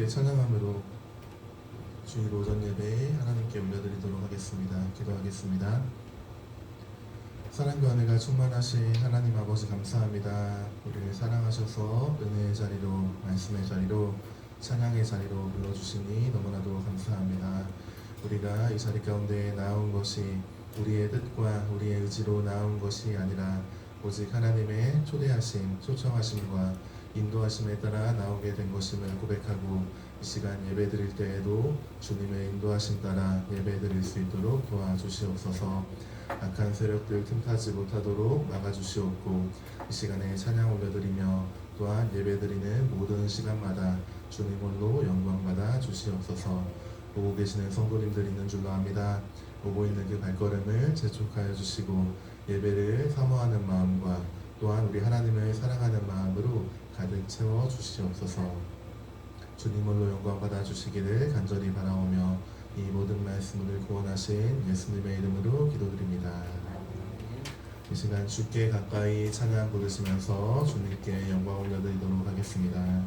함께 찬양함으로 주일 오전 예배에 하나님께 올려드리도록 하겠습니다. 기도하겠습니다. 사랑과 은혜가 충만하신 하나님 아버지 감사합니다. 우리를 사랑하셔서 은혜의 자리로, 말씀의 자리로, 찬양의 자리로 불러주시니 너무나도 감사합니다. 우리가 이 자리 가운데 나온 것이 우리의 뜻과 우리의 의지로 나온 것이 아니라 오직 하나님의 초대하심, 초청하심과 인도하심에 따라 나오게 된 것임을 고백하고 이 시간 예배 드릴 때에도 주님의 인도하심 따라 예배 드릴 수 있도록 도와주시옵소서. 악한 세력들 틈타지 못하도록 막아주시옵고 이 시간에 찬양 올려드리며 또한 예배 드리는 모든 시간마다 주님 홀로 영광받아 주시옵소서. 보고 계시는 성도님들 있는 줄로 압니다. 오고 있는 그 발걸음을 재촉하여 주시고 예배를 사모하는 마음과 또한 우리 하나님을 사랑하는 마음으로 가득 채워 주시옵소서. 주님 홀로 영광 받아 주시기를 간절히 바라오며 이 모든 말씀을 구원하신 예수님의 이름으로 기도드립니다. 이 시간 주께 가까이 찬양 부르시면서 주님께 영광 올려드리도록 하겠습니다.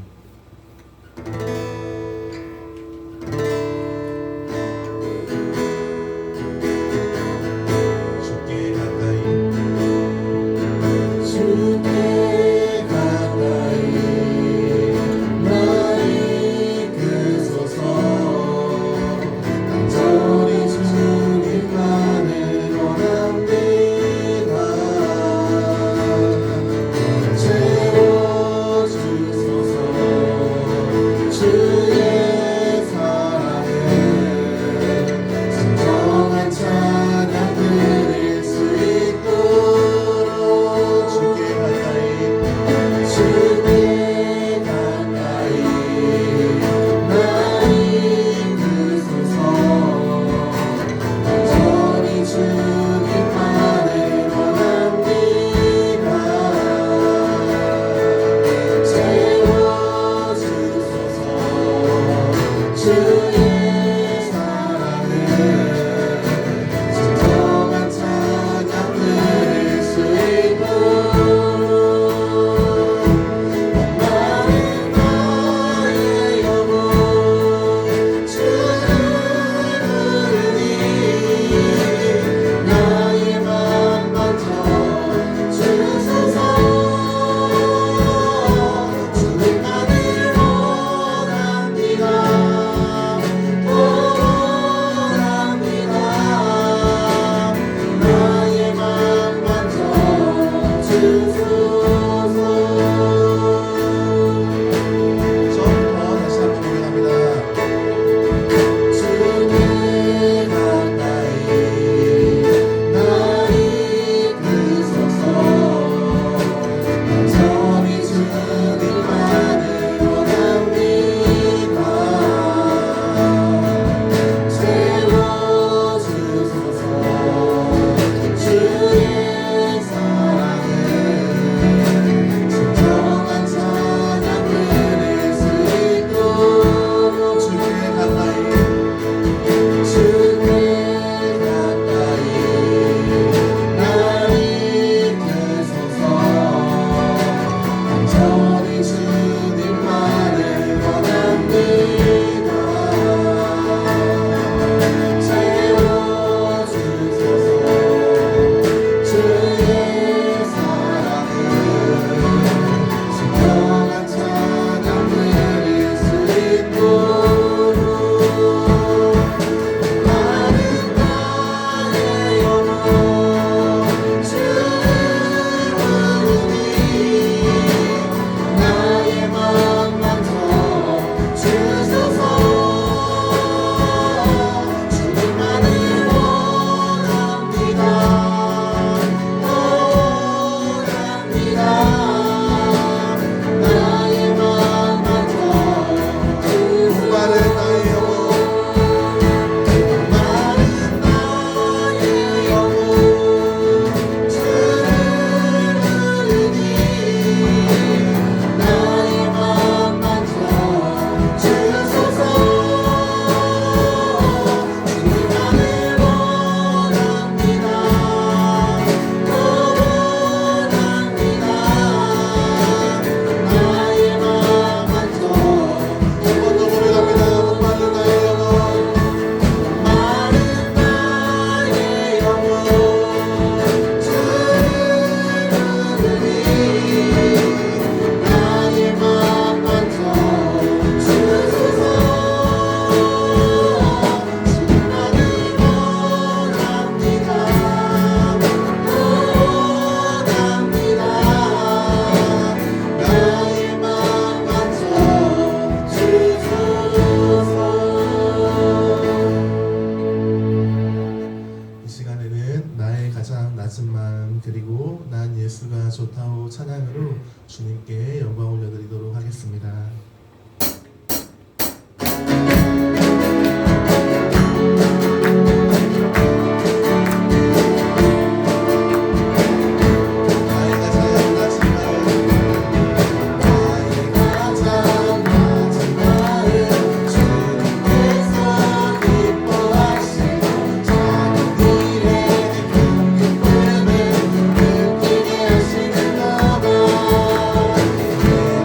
찬양으로 주님께 영광 올려드리도록 하겠습니다.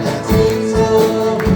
내가 지쳐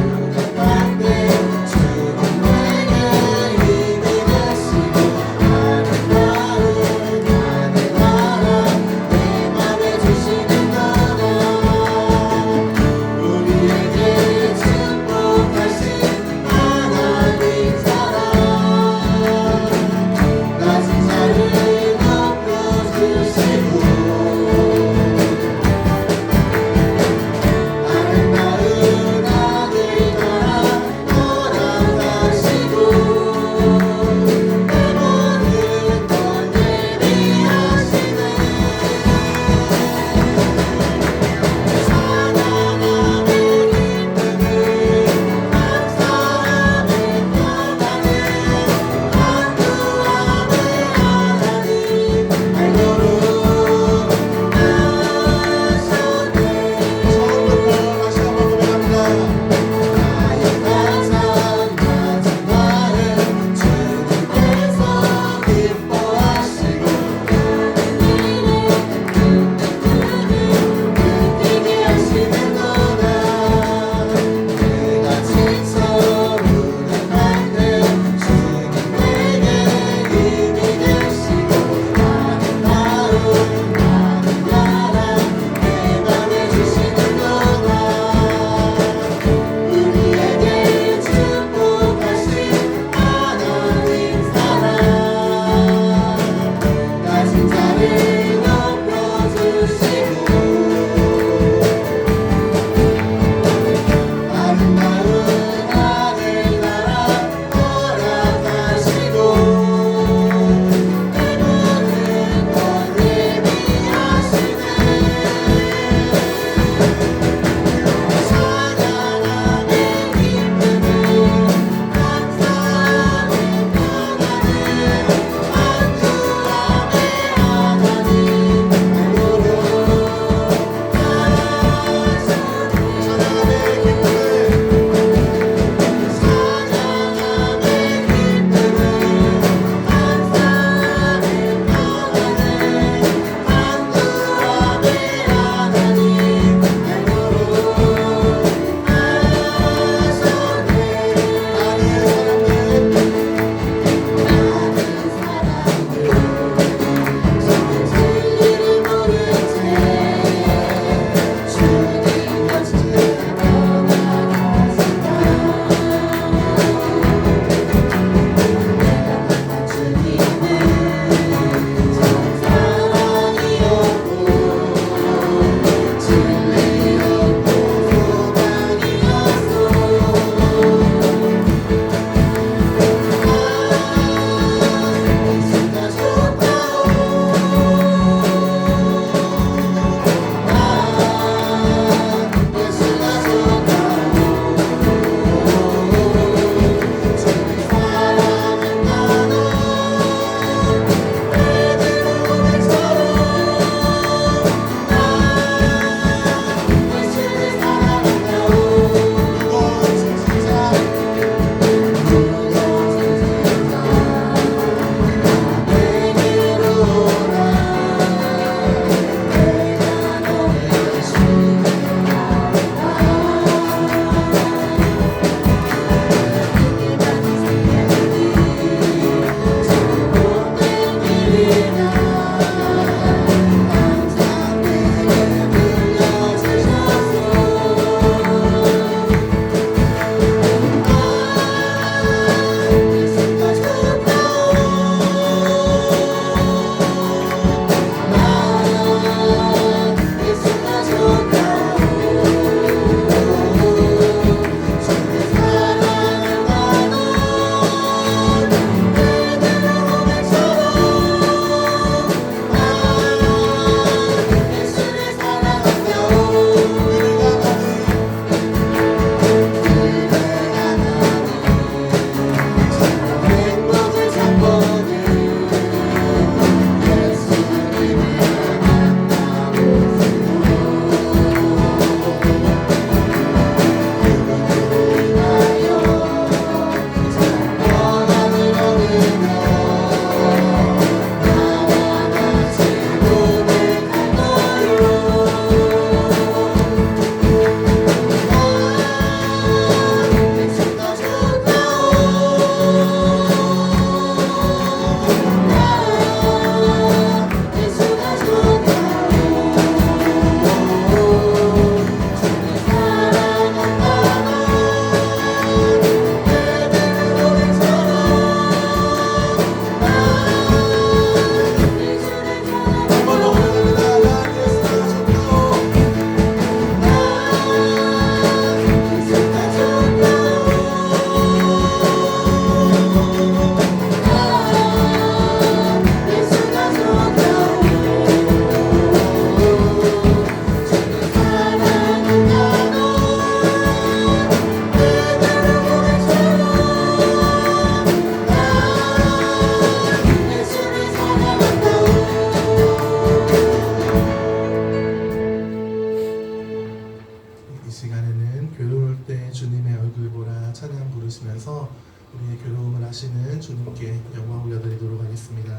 찬양 부르시면서 우리의 괴로움을 하시는 주님께 영광 올려드리도록 하겠습니다.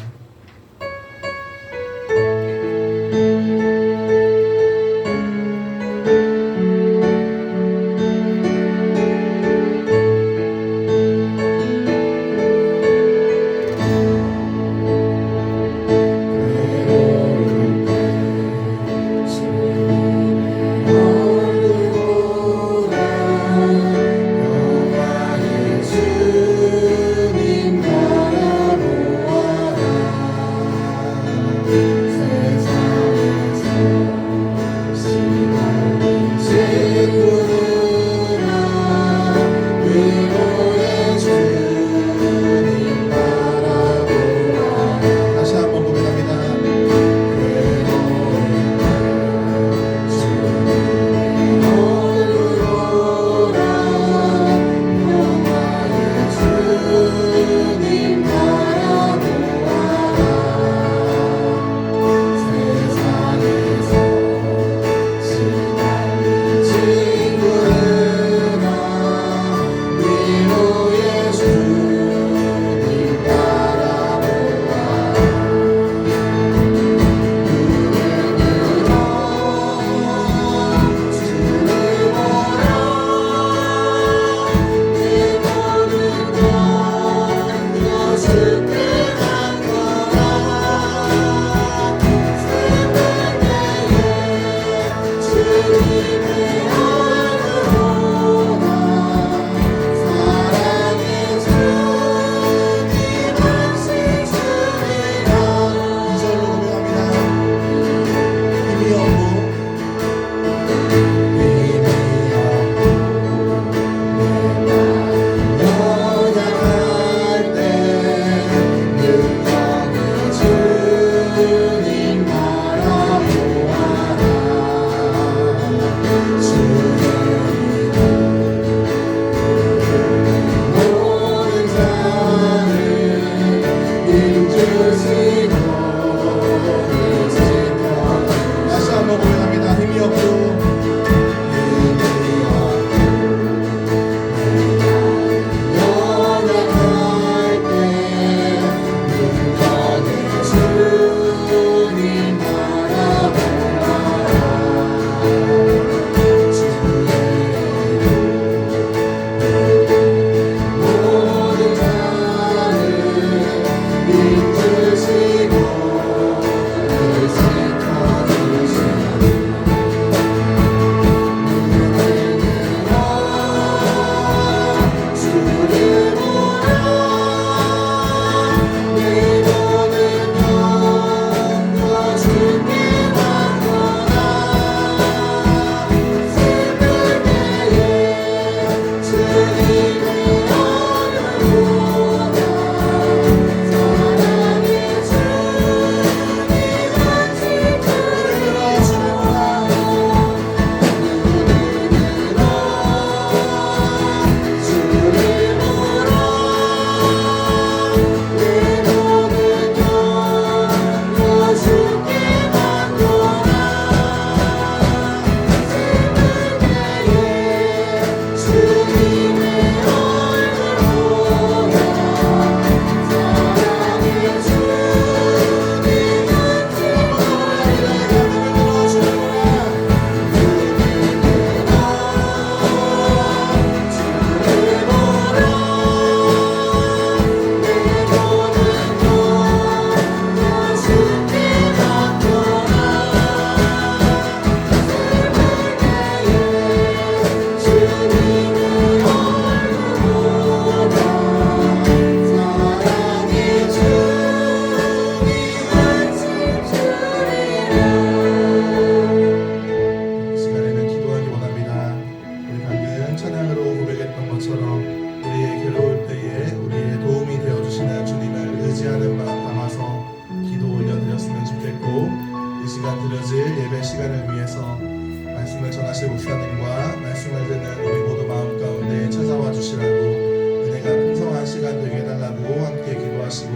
전하실 목사님과 말씀을 듣는 우리 모두 마음 가운데 찾아와 주시라고 은혜가 풍성한 시간 되게 해달라고 함께 기도하시고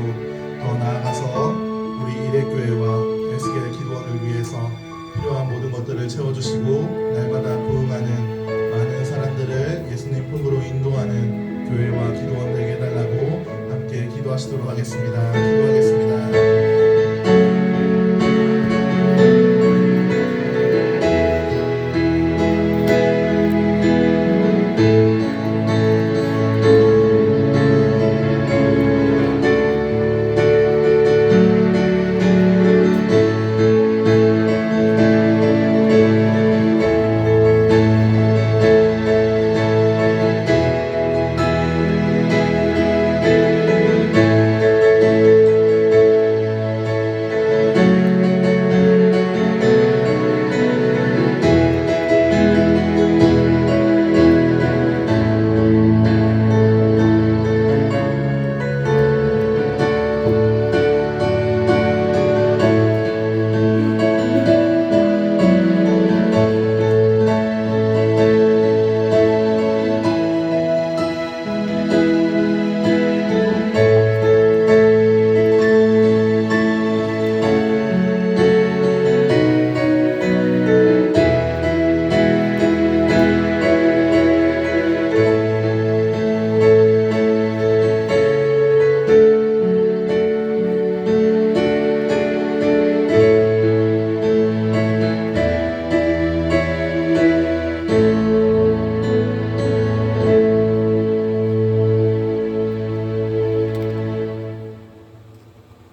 더 나아가서 우리 일회교회와 에스겔 기도원을 위해서 필요한 모든 것들을 채워주시고 날마다 부응하는 많은 사람들을 예수님 품으로 인도하는 교회와 기도원 되게 해달라고 함께 기도하시도록 하겠습니다. 기도하겠습니다.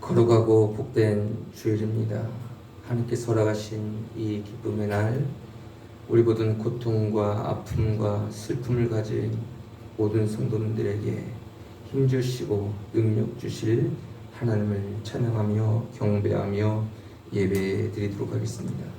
거룩하고 복된 주일입니다. 하나님께서 허락하신 이 기쁨의 날, 우리 모든 고통과 아픔과 슬픔을 가진 모든 성도님들에게 힘주시고 능력 주실 하나님을 찬양하며 경배하며 예배 드리도록 하겠습니다.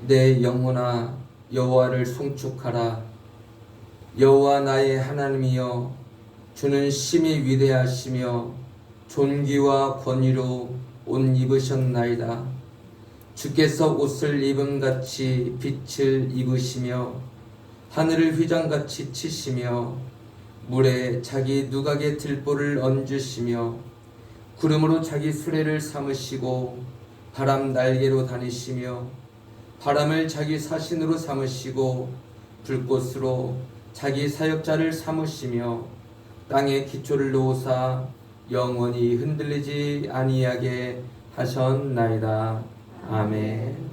내 영혼아 여호와를 송축하라. 여호와 나의 하나님이여, 주는 심히 위대하시며 존귀와 권위로 옷 입으셨나이다. 주께서 옷을 입음같이 빛을 입으시며 하늘을 휘장같이 치시며 물에 자기 누각의 들보를 얹으시며 구름으로 자기 수레를 삼으시고 바람 날개로 다니시며 바람을 자기 사신으로 삼으시고 불꽃으로 자기 사역자를 삼으시며 땅에 기초를 놓으사 영원히 흔들리지 아니하게 하셨나이다. 아멘.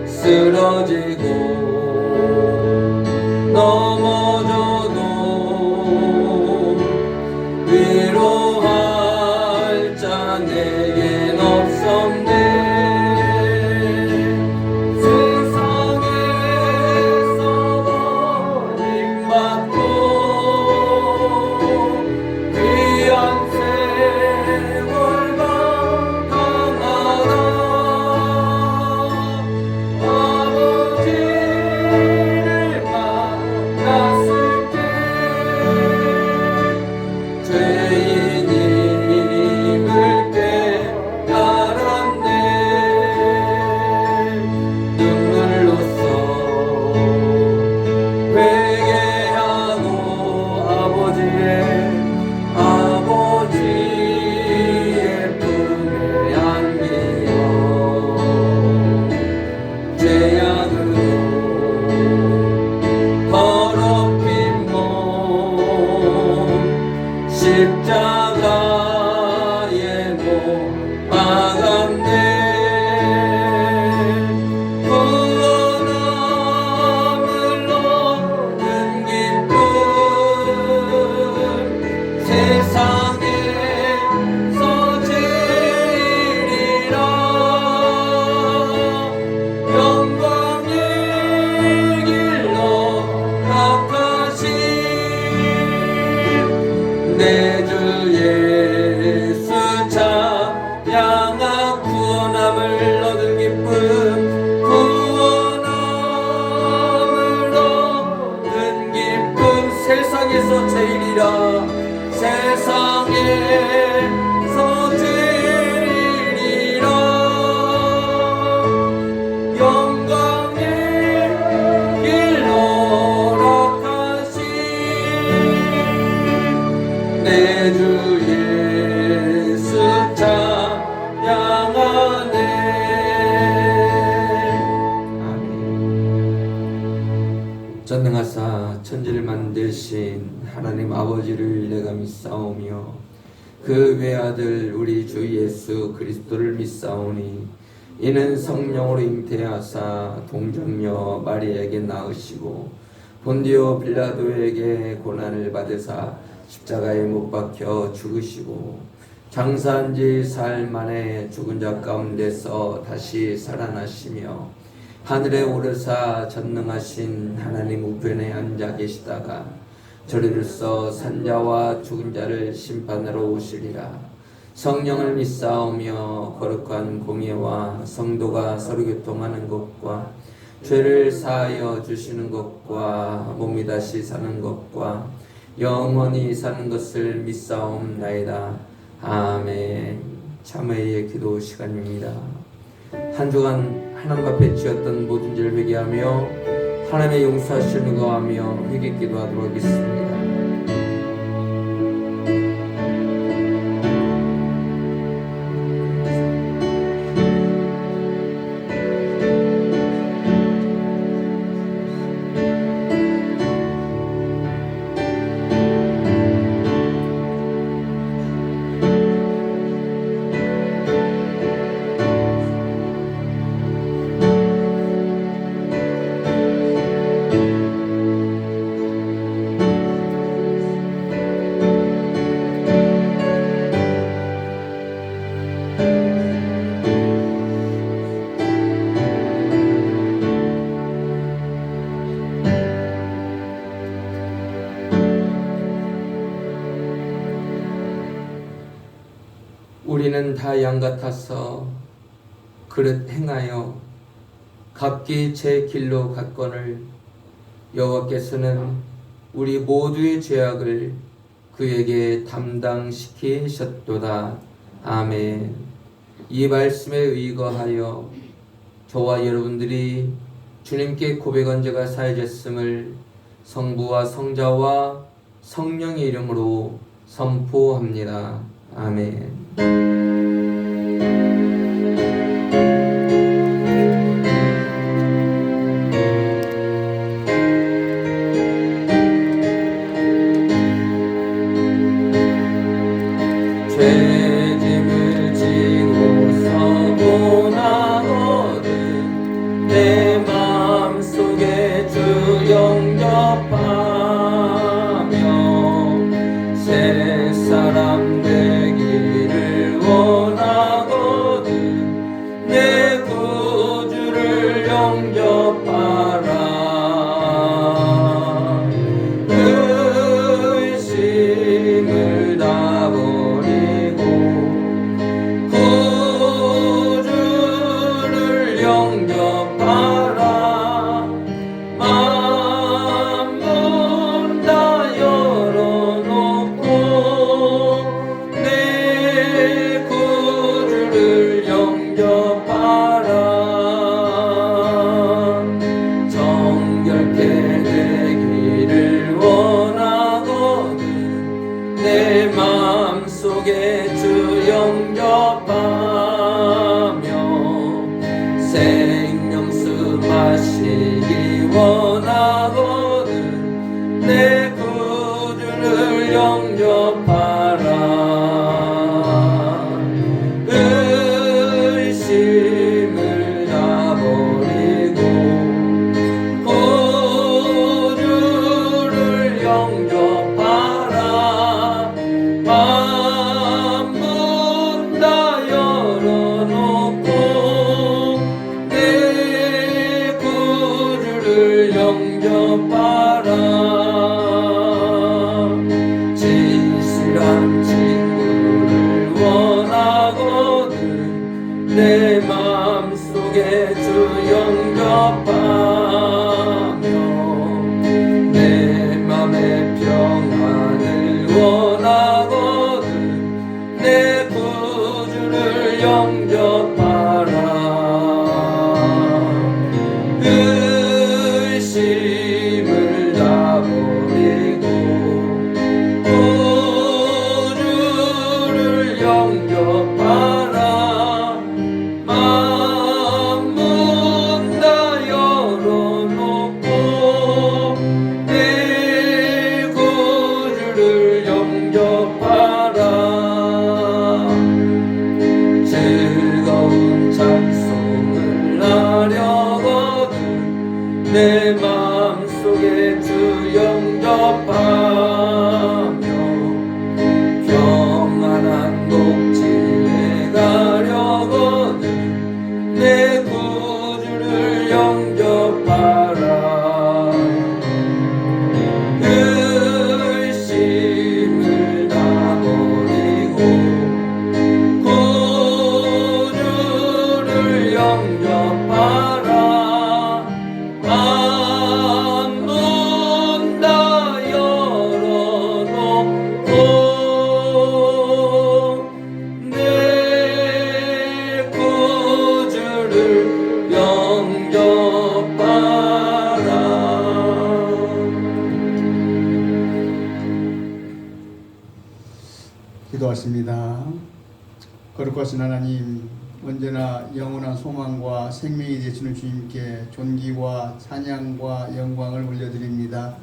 쓰러지고 넘어져도 위로할 자 내겐 없었네. 마감내 구원함을 얻은 기쁨 세상에서 제일이라 영광의 길로 나가신 내 주 예수 찬양하 구원함을 얻은 기쁨 구원함을 얻은 기쁨 세상에서 제일이라 세상에서 제일이라 영광의 길로 나가신 내 주 예수 찬양하네. 아멘. 전능하사 천지를 만드신 하나님 아버지를 내가 믿사오며 그 외아들 우리 주 예수 그리스도를 믿사오니 이는 성령으로 잉태하사 동정녀 마리아에게 낳으시고 본디오 빌라도에게 고난을 받으사 십자가에 못 박혀 죽으시고 장사한 지 사흘 만에 죽은 자 가운데서 다시 살아나시며 하늘에 오르사 전능하신 하나님 우편에 앉아 계시다가 저리로서 산자와 죽은 자를 심판하러 오시리라. 성령을 믿사오며 거룩한 공예와 성도가 서로 교통하는 것과 죄를 사하여 주시는 것과 몸이 다시 사는 것과 영원히 사는 것을 믿사옵나이다. 아멘. 참회의 기도 시간입니다. 한 주간 하나님 앞에 지었던 모든 죄를 회개하며 하나님의 용서하시는 거하며 회개 기도하도록 하겠습니다. 우리는 다 양 같아서 그릇 행하여 각기 제 길로 갔거늘 여호와께서는 우리 모두의 죄악을 그에게 담당시키셨도다. 아멘. 이 말씀에 의거하여 저와 여러분들이 주님께 고백한 죄가 사해졌음을 성부와 성자와 성령의 이름으로 선포합니다. 아멘. 죄짐을 지고 서고나거든 내 마음속에 주 영접하며 새 사람 되기를 원 내 마음속에 주 영접하며 내 맘의 평안을 원하거든 내 구주를 영접하라. 의심을 다 버리고 구주를 영접하라. 만문 다 열어놓고 내 구주를 영접하라. 즐거운 찬송을 하려거든 내 마음속에 주 영접하며 평안한 녹지에 가려거든 내 구주를 영접하라. 의심을 다 버리고 구주를 영접하라. 만문 다 열어놓고 내 구주를 영접하라. 기도하십니다. 거룩하신 하나님, 언제나 영원한 소망과 생명이 되시는 주님께 존귀와 찬양과 영광을 올려드립니다.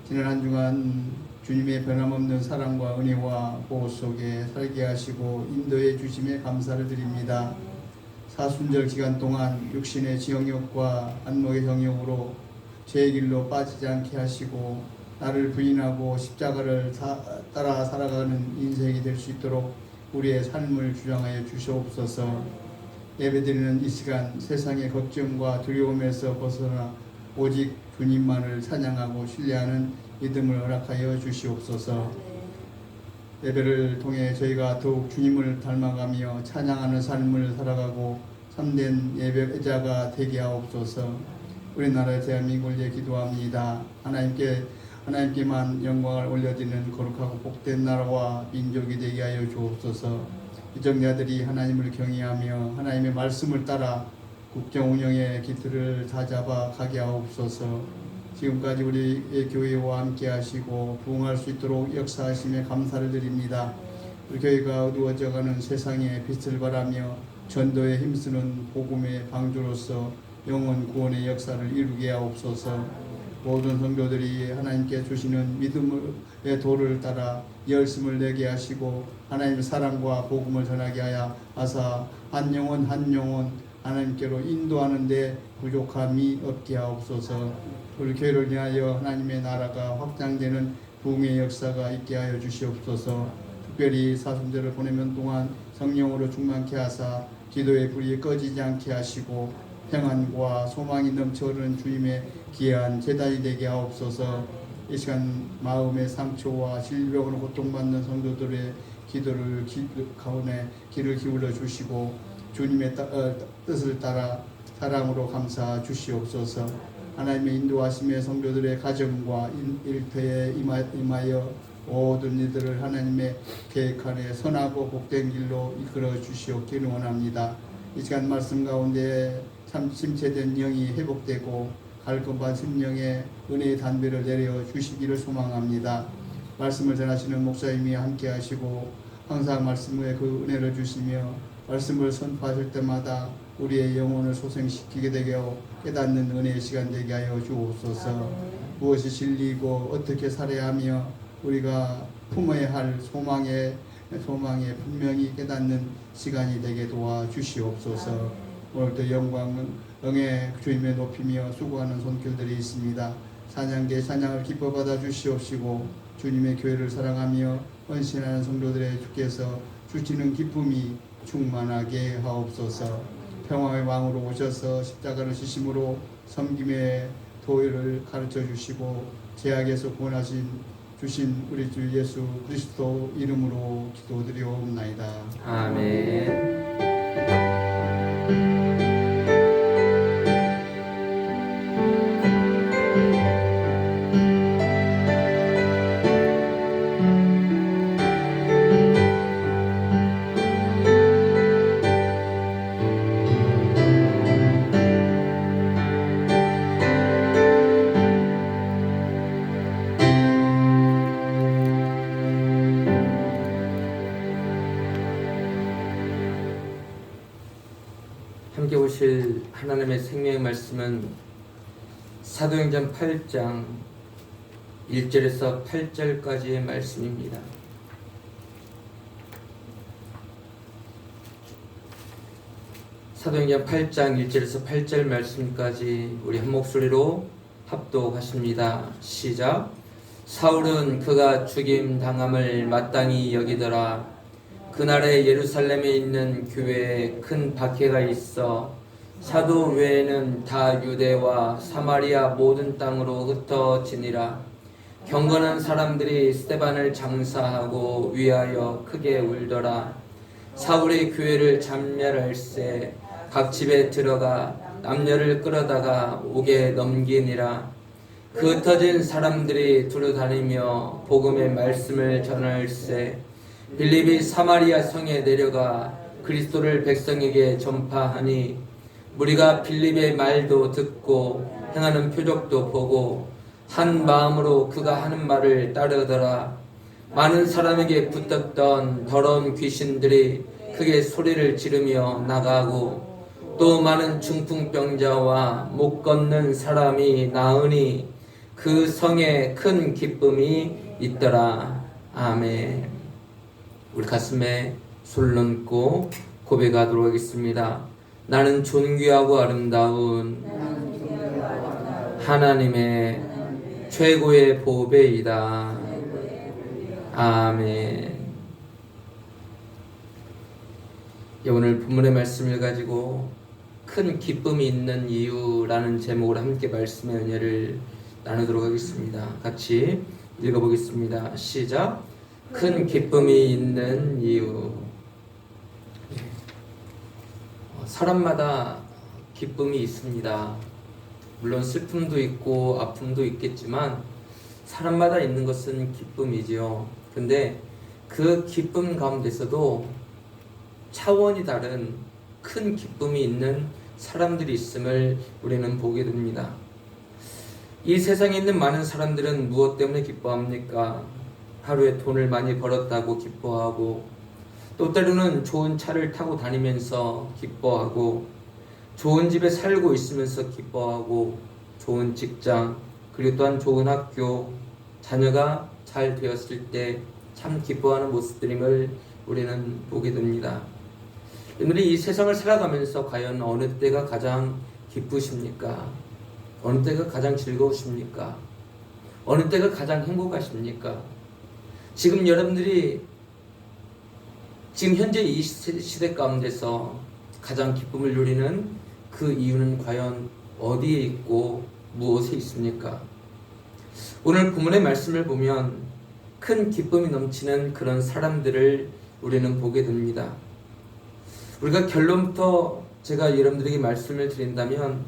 지난 한 주간 주님의 변함없는 사랑과 은혜와 보호 속에 살게 하시고 인도해 주심에 감사를 드립니다. 사순절 기간 동안 육신의 지영욕과 안목의 정욕으로 죄의 길로 빠지지 않게 하시고 나를 부인하고 십자가를 따라 살아가는 인생이 될 수 있도록 우리의 삶을 주장하여 주시옵소서. 예배드리는 이 시간 세상의 걱정과 두려움에서 벗어나 오직 주님만을 찬양하고 신뢰하는 믿음을 허락하여 주시옵소서. 예배를 통해 저희가 더욱 주님을 닮아가며 찬양하는 삶을 살아가고 참된 예배자가 되게 하옵소서. 우리나라 대한민국을 위해 기도합니다. 하나님께만 영광을 올려드리는 거룩하고 복된 나라와 민족이 되게 하여 주옵소서. 이정자들이 하나님을 경외하며 하나님의 말씀을 따라 국정 운영의 기틀을 다잡아 가게 하옵소서. 지금까지 우리의 교회와 함께 하시고 부흥할 수 있도록 역사하심에 감사를 드립니다. 우리 교회가 어두워져가는 세상에 빛을 발하며 전도에 힘쓰는 복음의 방주로서 영혼 구원의 역사를 이루게 하옵소서. 모든 성도들이 하나님께 주시는 믿음의 도를 따라 열심을 내게 하시고 하나님의 사랑과 복음을 전하게 하사 한 영혼 하나님께로 인도하는 데 부족함이 없게 하옵소서. 우리 교회를 위하여 하나님의 나라가 확장되는 부흥의 역사가 있게 하여 주시옵소서. 특별히 사순절을 보내는 동안 성령으로 충만케 하사 기도의 불이 꺼지지 않게 하시고 평안과 소망이 넘쳐흐르는 주님의 귀한 제단이 되게 하옵소서. 이 시간 마음의 상처와 질병으로 고통받는 성도들의 기도를 가운데 귀를 기울여 주시고 주님의 뜻을 따라 사랑으로 감사 주시옵소서. 하나님의 인도하심의 성도들의 가정과 일터에 임하여 모든 이들을 하나님의 계획 안에 선하고 복된 길로 이끌어 주시옵기를 원합니다. 이 시간 말씀 가운데 참 침체된 영이 회복되고 갈급한 심령에 은혜의 단비를 내려 주시기를 소망합니다. 말씀을 전하시는 목사님이 함께 하시고 항상 말씀에 그 은혜를 주시며 말씀을 선포하실 때마다 우리의 영혼을 소생시키게 되게 하고 깨닫는 은혜의 시간 되게 하여 주옵소서. 무엇이 진리이고 어떻게 살아야 하며 우리가 품어야 할 소망에 분명히 깨닫는 시간이 되게 도와주시옵소서. 오늘도 영광에 주님의 높이며 수고하는 손길들이 있습니다. 찬양계 찬양을 기뻐 받아 주시옵시고 주님의 교회를 사랑하며 헌신하는 성도들의 주께서 주시는 기쁨이 충만하게 하옵소서. 평화의 왕으로 오셔서 십자가를 지심으로 섬김의 도를 가르쳐 주시고 죄악에서 구원하신 주신 우리 주 예수 그리스도 이름으로 기도드리옵나이다. 아멘. 함께 보실 하나님의 생명의 말씀은 사도행전 8장 1절에서 8절까지의 말씀입니다. 사도행전 8장 1절에서 8절 말씀까지 우리 한 목소리로 합독하십니다. 시작. 사울은 그가 죽임 당함을 마땅히 여기더라. 그날에 예루살렘에 있는 교회에 큰 박해가 있어 사도 외에는 다 유대와 사마리아 모든 땅으로 흩어지니라. 경건한 사람들이 스데반을 장사하고 위하여 크게 울더라. 사울의 교회를 참멸할세 각 집에 들어가 남녀를 끌어다가 옥에 넘기니라. 그 흩어진 사람들이 두루다니며 복음의 말씀을 전할세 빌립이 사마리아 성에 내려가 그리스도를 백성에게 전파하니 무리가 빌립의 말도 듣고 행하는 표적도 보고 한 마음으로 그가 하는 말을 따르더라. 많은 사람에게 붙었던 더러운 귀신들이 크게 소리를 지르며 나가고 또 많은 중풍병자와 못 걷는 사람이 나으니 그 성에 큰 기쁨이 있더라. 아멘. 우리 가슴에 손 얹고 고백하도록 하겠습니다. 나는 존귀하고 아름다운 하나님의 최고의 보배이다. 아멘. 오늘 본문의 말씀을 가지고 큰 기쁨이 있는 이유라는 제목으로 함께 말씀의 은혜를 나누도록 하겠습니다. 같이 읽어보겠습니다. 시작. 큰 기쁨이 있는 이유. 사람마다 기쁨이 있습니다. 물론 슬픔도 있고 아픔도 있겠지만 사람마다 있는 것은 기쁨이지요. 근데 그 기쁨 가운데서도 차원이 다른 큰 기쁨이 있는 사람들이 있음을 우리는 보게 됩니다. 이 세상에 있는 많은 사람들은 무엇 때문에 기뻐합니까? 하루에 돈을 많이 벌었다고 기뻐하고, 또 때로는 좋은 차를 타고 다니면서 기뻐하고, 좋은 집에 살고 있으면서 기뻐하고, 좋은 직장, 그리고 또한 좋은 학교, 자녀가 잘 되었을 때 참 기뻐하는 모습들임을 우리는 보게 됩니다. 오늘이 이 세상을 살아가면서 과연 어느 때가 가장 기쁘십니까? 어느 때가 가장 즐거우십니까? 어느 때가 가장 행복하십니까? 지금 여러분들이 지금 현재 이 시대 가운데서 가장 기쁨을 누리는 그 이유는 과연 어디에 있고 무엇에 있습니까? 오늘 본문의 말씀을 보면 큰 기쁨이 넘치는 그런 사람들을 우리는 보게 됩니다. 우리가 결론부터 제가 여러분들에게 말씀을 드린다면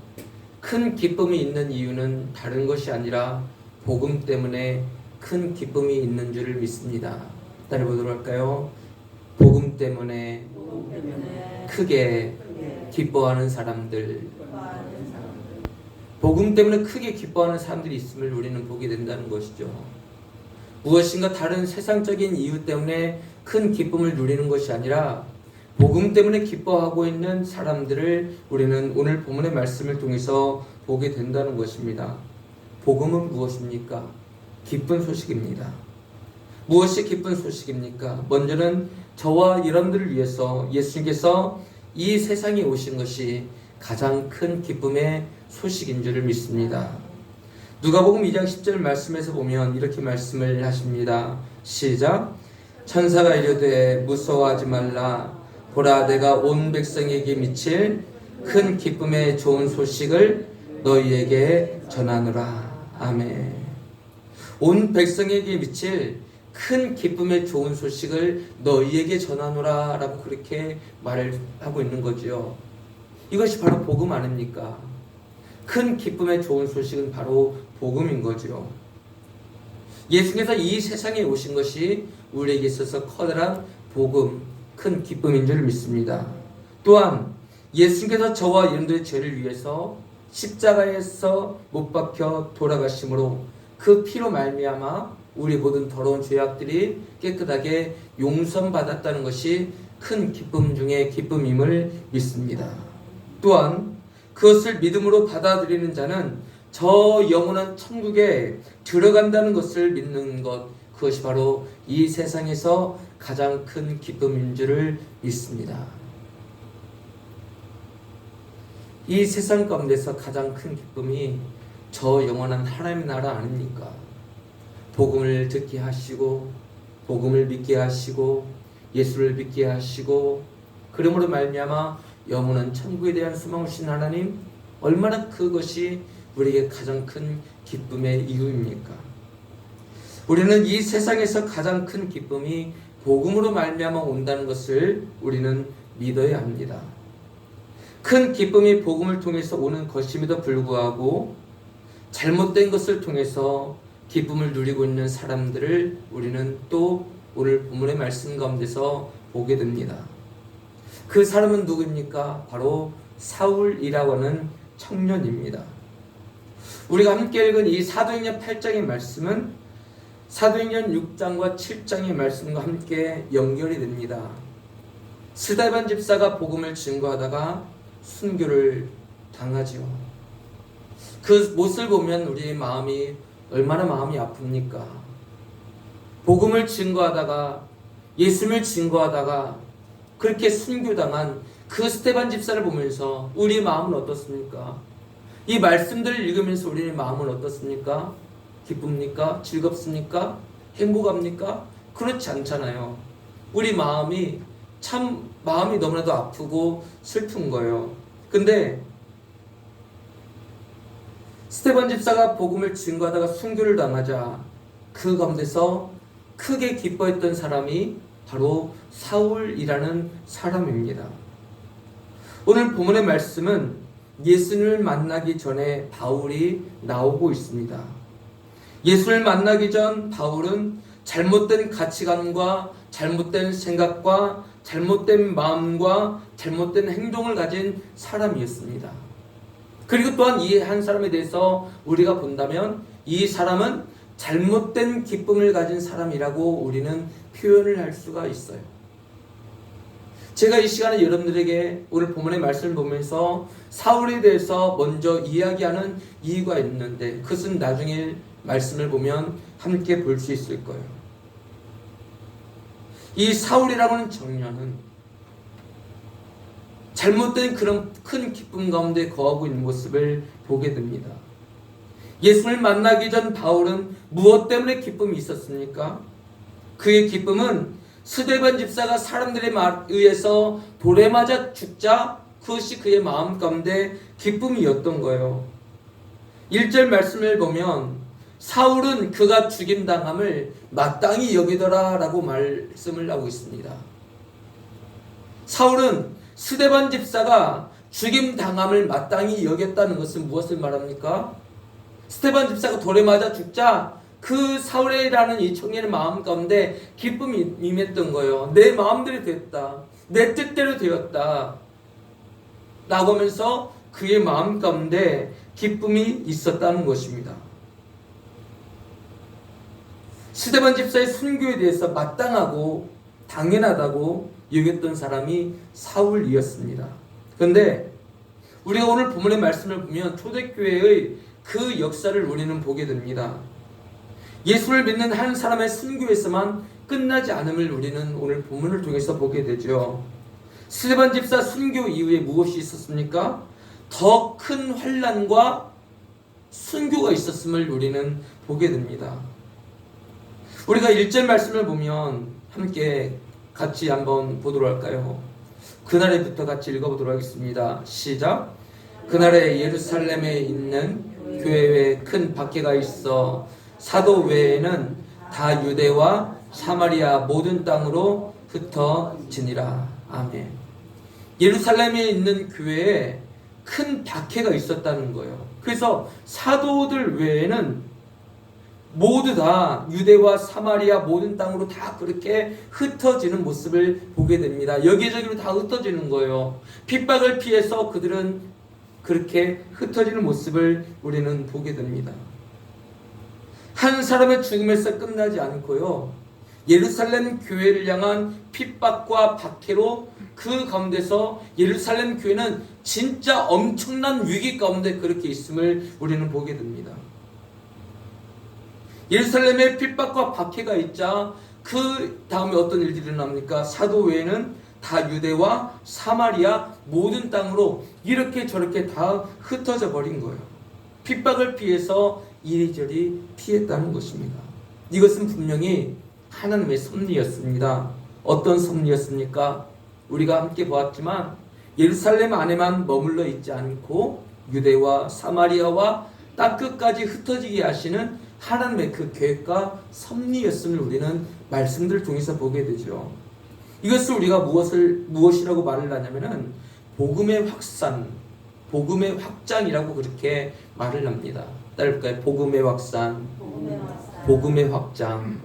큰 기쁨이 있는 이유는 다른 것이 아니라 복음 때문에 큰 기쁨이 있는 줄을 믿습니다. 따라보도록 할까요? 복음 때문에 크게 기뻐하는 사람들, 복음 때문에 크게 기뻐하는 사람들이 있음을 우리는 보게 된다는 것이죠. 무엇인가 다른 세상적인 이유 때문에 큰 기쁨을 누리는 것이 아니라 복음 때문에 기뻐하고 있는 사람들을 우리는 오늘 본문의 말씀을 통해서 보게 된다는 것입니다. 복음은 무엇입니까? 기쁜 소식입니다. 무엇이 기쁜 소식입니까? 먼저는 저와 여러분들을 위해서 예수님께서 이 세상에 오신 것이 가장 큰 기쁨의 소식인 줄을 믿습니다. 누가복음 2장 10절 말씀에서 보면 이렇게 말씀을 하십니다. 시작. 천사가 이르되 무서워하지 말라. 보라, 내가 온 백성에게 미칠 큰 기쁨의 좋은 소식을 너희에게 전하노라. 아멘. 온 백성에게 미칠 큰 기쁨의 좋은 소식을 너희에게 전하노라 라고 그렇게 말을 하고 있는 거죠. 이것이 바로 복음 아닙니까? 큰 기쁨의 좋은 소식은 바로 복음인 거죠. 예수께서 이 세상에 오신 것이 우리에게 있어서 커다란 복음, 큰 기쁨인 줄 믿습니다. 또한 예수께서 저와 여러분들의 죄를 위해서 십자가에서 못 박혀 돌아가심으로 그 피로 말미암아 우리 모든 더러운 죄악들이 깨끗하게 용서받았다는 것이 큰 기쁨 중에 기쁨임을 믿습니다. 또한 그것을 믿음으로 받아들이는 자는 저 영원한 천국에 들어간다는 것을 믿는 것, 그것이 바로 이 세상에서 가장 큰 기쁨인 줄을 믿습니다. 이 세상 가운데서 가장 큰 기쁨이 저 영원한 하나님의 나라 아닙니까? 복음을 듣게 하시고 복음을 믿게 하시고 예수를 믿게 하시고 그러므로 말미암아 영원한 천국에 대한 소망을 주신 하나님, 얼마나 그것이 우리에게 가장 큰 기쁨의 이유입니까? 우리는 이 세상에서 가장 큰 기쁨이 복음으로 말미암아 온다는 것을 우리는 믿어야 합니다. 큰 기쁨이 복음을 통해서 오는 것임에도 불구하고 잘못된 것을 통해서 기쁨을 누리고 있는 사람들을 우리는 또 오늘 본문의 말씀 가운데서 보게 됩니다. 그 사람은 누구입니까? 바로 사울이라고 하는 청년입니다. 우리가 함께 읽은 이 사도행전 8장의 말씀은 사도행전 6장과 7장의 말씀과 함께 연결이 됩니다. 스데반 집사가 복음을 증거하다가 순교를 당하지요. 그 모습을 보면 우리의 마음이 얼마나 마음이 아픕니까? 복음을 증거하다가 예수를 증거하다가 그렇게 순교당한 그 스데반 집사를 보면서 우리의 마음은 어떻습니까? 이 말씀들을 읽으면서 우리의 마음은 어떻습니까? 기쁩니까? 즐겁습니까? 행복합니까? 그렇지 않잖아요. 우리 마음이 참 마음이 너무나도 아프고 슬픈 거예요. 근데 스데반 집사가 복음을 증거하다가 순교를 당하자 그 가운데서 크게 기뻐했던 사람이 바로 사울이라는 사람입니다. 오늘 본문의 말씀은 예수를 만나기 전에 바울이 나오고 있습니다. 예수를 만나기 전 바울은 잘못된 가치관과 잘못된 생각과 잘못된 마음과 잘못된 행동을 가진 사람이었습니다. 그리고 또한 이 한 사람에 대해서 우리가 본다면 이 사람은 잘못된 기쁨을 가진 사람이라고 우리는 표현을 할 수가 있어요. 제가 이 시간에 여러분들에게 오늘 본문의 말씀을 보면서 사울에 대해서 먼저 이야기하는 이유가 있는데 그것은 나중에 말씀을 보면 함께 볼 수 있을 거예요. 이 사울이라고 하는 청년은 잘못된 그런 큰 기쁨 가운데 거하고 있는 모습을 보게 됩니다. 예수를 만나기 전 바울은 무엇 때문에 기쁨이 있었습니까? 그의 기쁨은 스데반 집사가 사람들의 말에 의해서 돌에 맞아 죽자 그것이 그의 마음 가운데 기쁨이었던 거예요. 1절 말씀을 보면 사울은 그가 죽임당함을 마땅히 여기더라 라고 말씀을 하고 있습니다. 사울은 스데반 집사가 죽임당함을 마땅히 여겼다는 것은 무엇을 말합니까? 스데반 집사가 돌에 맞아 죽자 그 사울이라는 이 청년의 마음 가운데 기쁨이 임했던 거예요. 내 마음대로 됐다. 내 뜻대로 되었다. 라고 하면서 그의 마음 가운데 기쁨이 있었다는 것입니다. 스데반 집사의 순교에 대해서 마땅하고 당연하다고 여겼던 사람이 사울이었습니다. 그런데 우리가 오늘 본문의 말씀을 보면 초대교회의 그 역사를 우리는 보게 됩니다. 예수를 믿는 한 사람의 순교에서만 끝나지 않음을 우리는 오늘 본문을 통해서 보게 되죠. 스데반 집사 순교 이후에 무엇이 있었습니까? 더 큰 환난과 순교가 있었음을 우리는 보게 됩니다. 우리가 1절 말씀을 보면 함께 같이 한번 보도록 할까요? 그날에부터 같이 읽어보도록 하겠습니다. 시작. 그날에 예루살렘에 있는 교회에 큰 박해가 있어 사도 외에는 다 유대와 사마리아 모든 땅으로 흩어지니라. 아멘. 예루살렘에 있는 교회에 큰 박해가 있었다는 거예요. 그래서 사도들 외에는 모두 다 유대와 사마리아 모든 땅으로 다 그렇게 흩어지는 모습을 보게 됩니다. 여기저기로 다 흩어지는 거예요. 핍박을 피해서 그들은 그렇게 흩어지는 모습을 우리는 보게 됩니다. 한 사람의 죽음에서 끝나지 않고요. 예루살렘 교회를 향한 핍박과 박해로 그 가운데서 예루살렘 교회는 진짜 엄청난 위기 가운데 그렇게 있음을 우리는 보게 됩니다. 예루살렘에 핍박과 박해가 있자 그 다음에 어떤 일들이 일어납니까? 사도 외에는 다 유대와 사마리아 모든 땅으로 이렇게 저렇게 다 흩어져 버린 거예요. 핍박을 피해서 이리저리 피했다는 것입니다. 이것은 분명히 하나님의 섭리였습니다. 어떤 섭리였습니까? 우리가 함께 보았지만 예루살렘 안에만 머물러 있지 않고 유대와 사마리아와 땅끝까지 흩어지게 하시는 하나님의 그 계획과 섭리였음을 우리는 말씀들을 통해서 보게 되죠. 이것을 우리가 무엇이라고 말을 하냐면은 복음의 확산, 복음의 확장이라고 그렇게 말을 합니다. 따라볼까요? 복음의 확산, 복음의 확장.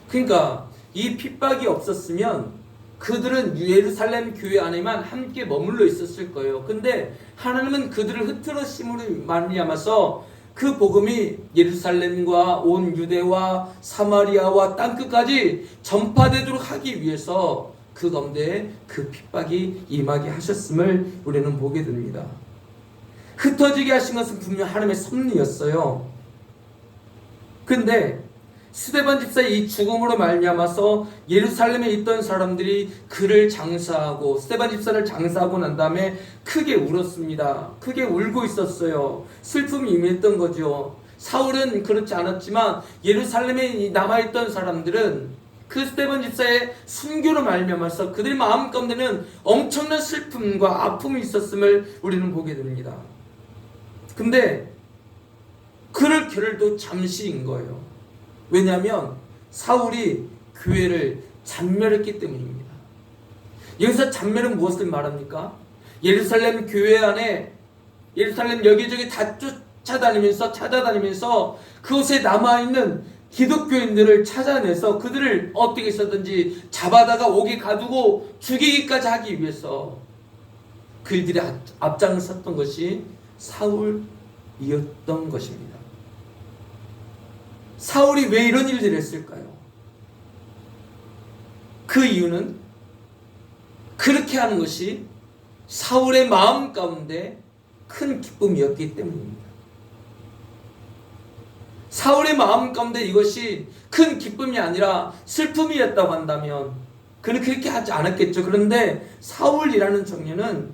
그러니까 이 핍박이 없었으면 그들은 예루살렘 교회 안에만 함께 머물러 있었을 거예요. 근데 하나님은 그들을 흐트러심으로 말미암아서 그 복음이 예루살렘과 온 유대와 사마리아와 땅끝까지 전파되도록 하기 위해서 그 가운데 그 핍박이 임하게 하셨음을 우리는 보게 됩니다. 흩어지게 하신 것은 분명 하나님의 섭리였어요. 근데 스데반 집사의 이 죽음으로 말미암아서 예루살렘에 있던 사람들이 그를 장사하고 스데반 집사를 장사하고 난 다음에 크게 울었습니다. 크게 울고 있었어요. 슬픔이 임했던 거죠. 사울은 그렇지 않았지만 예루살렘에 남아있던 사람들은 그 스데반 집사의 순교로 말미암아서 그들의 마음 가운데는 엄청난 슬픔과 아픔이 있었음을 우리는 보게 됩니다. 근데 그럴 겨를도 잠시인 거예요. 왜냐하면 사울이 교회를 잔멸했기 때문입니다. 여기서 잔멸은 무엇을 말합니까? 예루살렘 교회 안에 예루살렘 여기저기 다 찾아다니면서 그곳에 남아있는 기독교인들을 찾아내서 그들을 어떻게 해서든지 잡아다가 옥에 가두고 죽이기까지 하기 위해서 그들이 앞장을 섰던 것이 사울이었던 것입니다. 사울이 왜 이런 일들을 했을까요? 그 이유는 그렇게 하는 것이 사울의 마음 가운데 큰 기쁨이었기 때문입니다. 사울의 마음 가운데 이것이 큰 기쁨이 아니라 슬픔이었다고 한다면 그는 그렇게 하지 않았겠죠. 그런데 사울이라는 청년은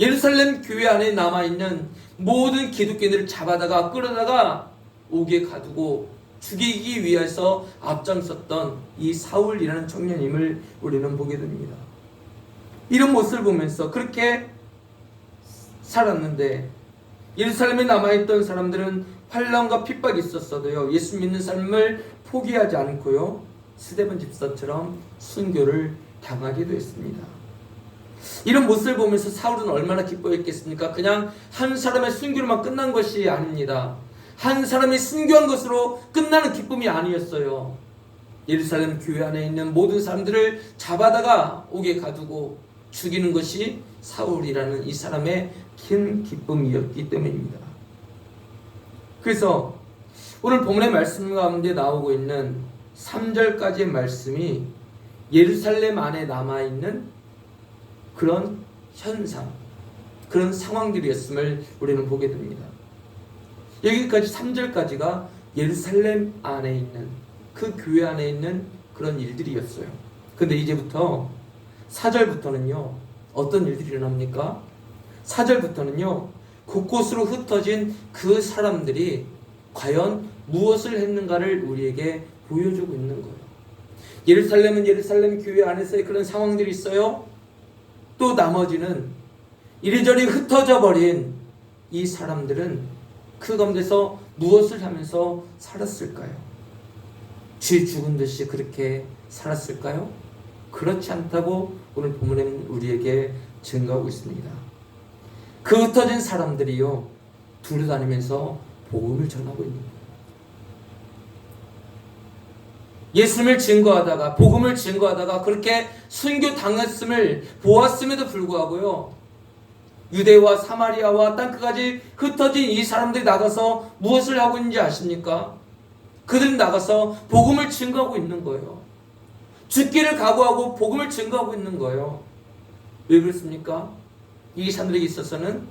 예루살렘 교회 안에 남아있는 모든 기독교인들을 잡아다가 끌어다가 옥에 가두고 죽이기 위해서 앞장섰던 이 사울이라는 청년임을 우리는 보게 됩니다. 이런 모습을 보면서 그렇게 살았는데 예루살렘에 남아있던 사람들은 환난과 핍박이 있었어도요 예수 믿는 삶을 포기하지 않고요 스데반 집사처럼 순교를 당하기도 했습니다. 이런 모습을 보면서 사울은 얼마나 기뻐했겠습니까? 그냥 한 사람의 순교로만 끝난 것이 아닙니다. 한 사람이 순교한 것으로 끝나는 기쁨이 아니었어요. 예루살렘 교회 안에 있는 모든 사람들을 잡아다가 옥에 가두고 죽이는 것이 사울이라는 이 사람의 큰 기쁨이었기 때문입니다. 그래서 오늘 본문의 말씀 가운데 나오고 있는 3절까지의 말씀이 예루살렘 안에 남아있는 그런 현상, 그런 상황들이었음을 우리는 보게 됩니다. 여기까지 3절까지가 예루살렘 안에 있는 그 교회 안에 있는 그런 일들이었어요. 근데 이제부터 4절부터는요 어떤 일들이 일어납니까? 4절부터는요 곳곳으로 흩어진 그 사람들이 과연 무엇을 했는가를 우리에게 보여주고 있는 거예요. 예루살렘은 예루살렘 교회 안에서의 그런 상황들이 있어요. 또 나머지는 이리저리 흩어져 버린 이 사람들은 그 가운데서 무엇을 하면서 살았을까요? 쥐 죽은 듯이 그렇게 살았을까요? 그렇지 않다고 오늘 본문에는 우리에게 증거하고 있습니다. 그 흩어진 사람들이요 두루다니면서 복음을 전하고 있는 거예요. 예수님을 증거하다가 복음을 증거하다가 그렇게 순교 당했음을 보았음에도 불구하고요 유대와 사마리아와 땅끝까지 흩어진 이 사람들이 나가서 무엇을 하고 있는지 아십니까? 그들은 나가서 복음을 증거하고 있는 거예요. 죽기를 각오하고 복음을 증거하고 있는 거예요. 왜 그렇습니까? 이 사람들에게 있어서는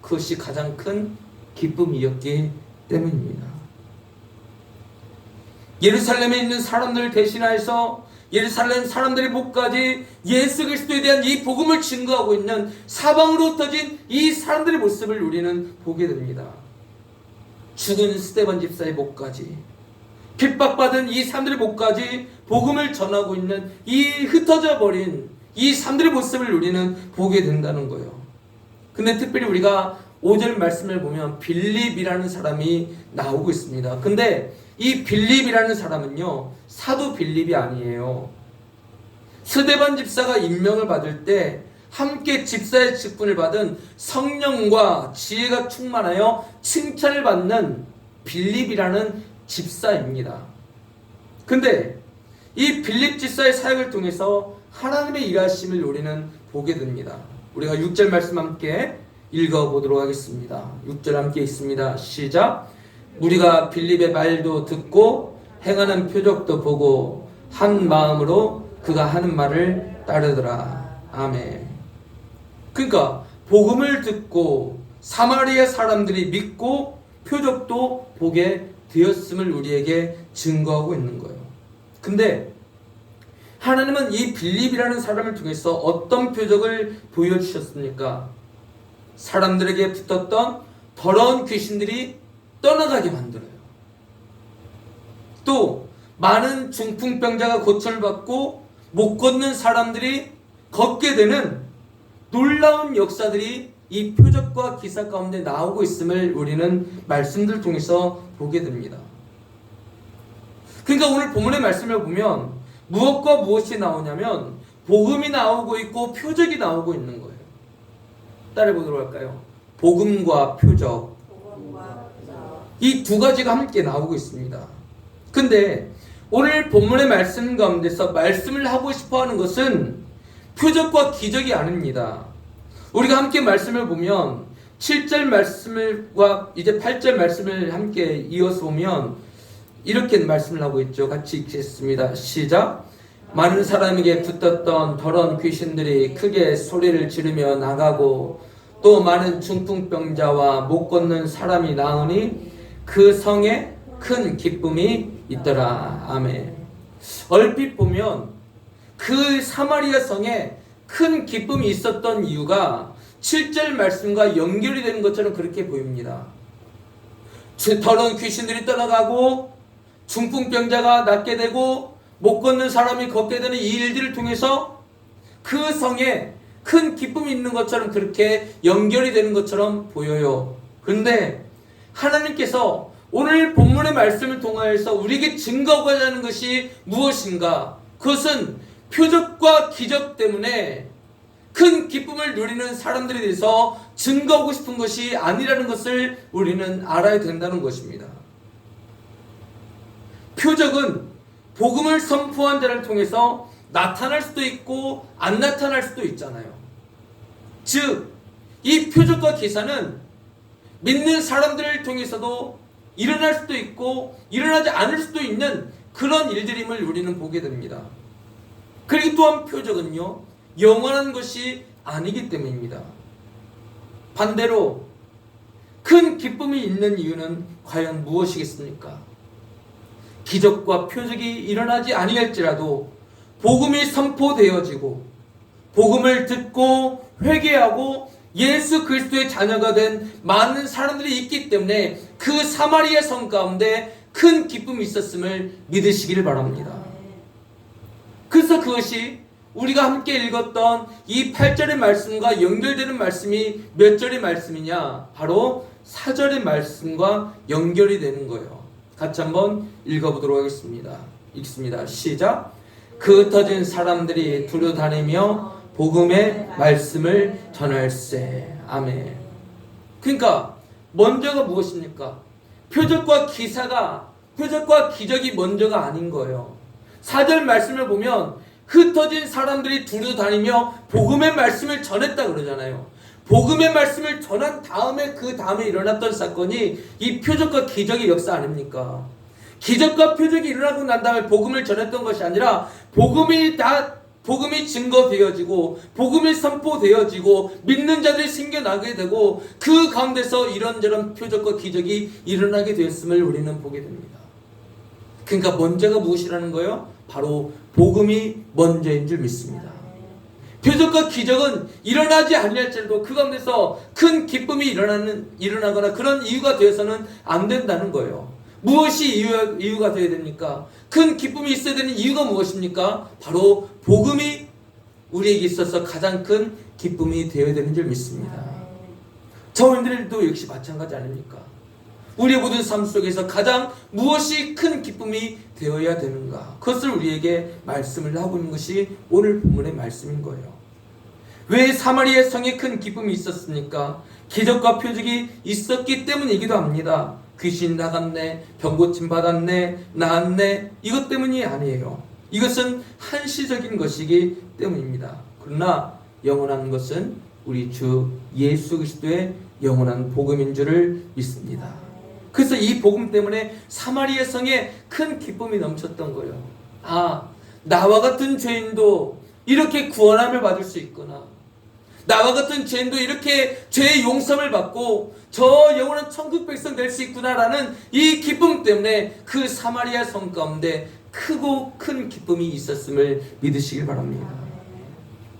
그것이 가장 큰 기쁨이었기 때문입니다. 예루살렘에 있는 사람들을 대신하여서 예루살렘 사람들의 목까지 예수 그리스도에 대한 이 복음을 증거하고 있는 사방으로 흩어진 이 사람들의 모습을 우리는 보게 됩니다. 죽은 스데반 집사의 목까지, 핍박받은 이 사람들의 목까지 복음을 전하고 있는 이 흩어져 버린 이 사람들의 모습을 우리는 보게 된다는 거예요. 근데 특별히 우리가 5절 말씀을 보면 빌립이라는 사람이 나오고 있습니다. 근데 이 빌립이라는 사람은요, 사도 빌립이 아니에요. 스데반 집사가 임명을 받을 때 함께 집사의 직분을 받은 성령과 지혜가 충만하여 칭찬을 받는 빌립이라는 집사입니다. 근데 이 빌립 집사의 사역을 통해서 하나님의 일하심을 우리는 보게 됩니다. 우리가 6절 말씀 함께 읽어보도록 하겠습니다. 6절 함께 있습니다. 시작. 우리가 빌립의 말도 듣고 행하는 표적도 보고 한 마음으로 그가 하는 말을 따르더라. 아멘. 그러니까 복음을 듣고 사마리아 사람들이 믿고 표적도 보게 되었음을 우리에게 증거하고 있는 거예요. 근데 하나님은 이 빌립이라는 사람을 통해서 어떤 표적을 보여주셨습니까? 사람들에게 붙었던 더러운 귀신들이 떠나가게 만들어요. 또 많은 중풍병자가 고침을 받고 못 걷는 사람들이 걷게 되는 놀라운 역사들이 이 표적과 기사 가운데 나오고 있음을 우리는 말씀들 통해서 보게 됩니다. 그러니까 오늘 본문의 말씀을 보면 무엇과 무엇이 나오냐면 복음이 나오고 있고 표적이 나오고 있는 거예요. 따라해 보도록 할까요? 복음과 표적. 이 두 가지가 함께 나오고 있습니다. 근데 오늘 본문의 말씀 가운데서 말씀을 하고 싶어 하는 것은 표적과 기적이 아닙니다. 우리가 함께 말씀을 보면 7절 말씀과 이제 8절 말씀을 함께 이어서 보면 이렇게 말씀을 하고 있죠. 같이 읽겠습니다. 시작. 많은 사람에게 붙었던 더러운 귀신들이 크게 소리를 지르며 나가고 또 많은 중풍병자와 못 걷는 사람이 나으니 그 성에 큰 기쁨이 있더라. 아멘. 얼핏 보면 그 사마리아 성에 큰 기쁨이 있었던 이유가 7절 말씀과 연결이 되는 것처럼 그렇게 보입니다. 더러운 귀신들이 떠나가고 중풍병자가 낫게 되고 못 걷는 사람이 걷게 되는 이 일들을 통해서 그 성에 큰 기쁨이 있는 것처럼 그렇게 연결이 되는 것처럼 보여요. 그런데 하나님께서 오늘 본문의 말씀을 통하여서 우리에게 증거하고자 하는 것이 무엇인가? 그것은 표적과 기적 때문에 큰 기쁨을 누리는 사람들에 대해서 증거하고 싶은 것이 아니라는 것을 우리는 알아야 된다는 것입니다. 표적은 복음을 선포한 자를 통해서 나타날 수도 있고 안 나타날 수도 있잖아요. 즉, 이 표적과 기사는 믿는 사람들을 통해서도 일어날 수도 있고 일어나지 않을 수도 있는 그런 일들임을 우리는 보게 됩니다. 그리고 또한 표적은요, 영원한 것이 아니기 때문입니다. 반대로 큰 기쁨이 있는 이유는 과연 무엇이겠습니까? 기적과 표적이 일어나지 아니할지라도 복음이 선포되어지고 복음을 듣고 회개하고 예수 그리스도의 자녀가 된 많은 사람들이 있기 때문에 그 사마리아 성 가운데 큰 기쁨이 있었음을 믿으시기를 바랍니다. 그래서 그것이 우리가 함께 읽었던 이 8절의 말씀과 연결되는 말씀이 몇 절의 말씀이냐? 바로 4절의 말씀과 연결이 되는 거예요. 같이 한번 읽어보도록 하겠습니다. 읽습니다. 시작. 그 흩어진 사람들이 두루 다니며 복음의 말씀을 전할세. 아멘. 그러니까 먼저가 무엇입니까? 표적과 기적이 먼저가 아닌 거예요. 4절 말씀을 보면 흩어진 사람들이 두루 다니며 복음의 말씀을 전했다 그러잖아요. 복음의 말씀을 전한 다음에 그 다음에 일어났던 사건이 이 표적과 기적의 역사 아닙니까? 기적과 표적이 일어나고 난 다음에 복음을 전했던 것이 아니라 복음이 증거되어지고 복음이 선포되어지고 믿는 자들이 생겨나게 되고 그 가운데서 이런저런 표적과 기적이 일어나게 되었음을 우리는 보게 됩니다. 그러니까 먼저가 무엇이라는 거예요? 바로 복음이 먼저인 줄 믿습니다. 표적과 기적은 일어나지 아니할지라도 그 가운데서 큰 기쁨이 일어나거나 그런 이유가 되어서는 안 된다는 거예요. 무엇이 이유가 되어야 됩니까? 큰 기쁨이 있어야 되는 이유가 무엇입니까? 바로 복음이 우리에게 있어서 가장 큰 기쁨이 되어야 되는 줄 믿습니다. 저희들도 역시 마찬가지 아닙니까? 우리의 모든 삶 속에서 가장 무엇이 큰 기쁨이 되어야 되는가? 그것을 우리에게 말씀을 하고 있는 것이 오늘 본문의 말씀인 거예요. 왜 사마리아 성에 큰 기쁨이 있었습니까? 기적과 표적이 있었기 때문이기도 합니다. 귀신 나갔네, 병 고침 받았네, 나았네, 이것 때문이 아니에요. 이것은 한시적인 것이기 때문입니다. 그러나 영원한 것은 우리 주 예수 그리스도의 영원한 복음인 줄을 믿습니다. 그래서 이 복음 때문에 사마리아 성에 큰 기쁨이 넘쳤던 거예요. 아, 나와 같은 죄인도 이렇게 구원함을 받을 수 있구나. 나와 같은 죄인도 이렇게 죄의 용서를 받고 저 영원한 천국 백성 될 수 있구나라는 이 기쁨 때문에 그 사마리아 성 가운데 크고 큰 기쁨이 있었음을 믿으시길 바랍니다.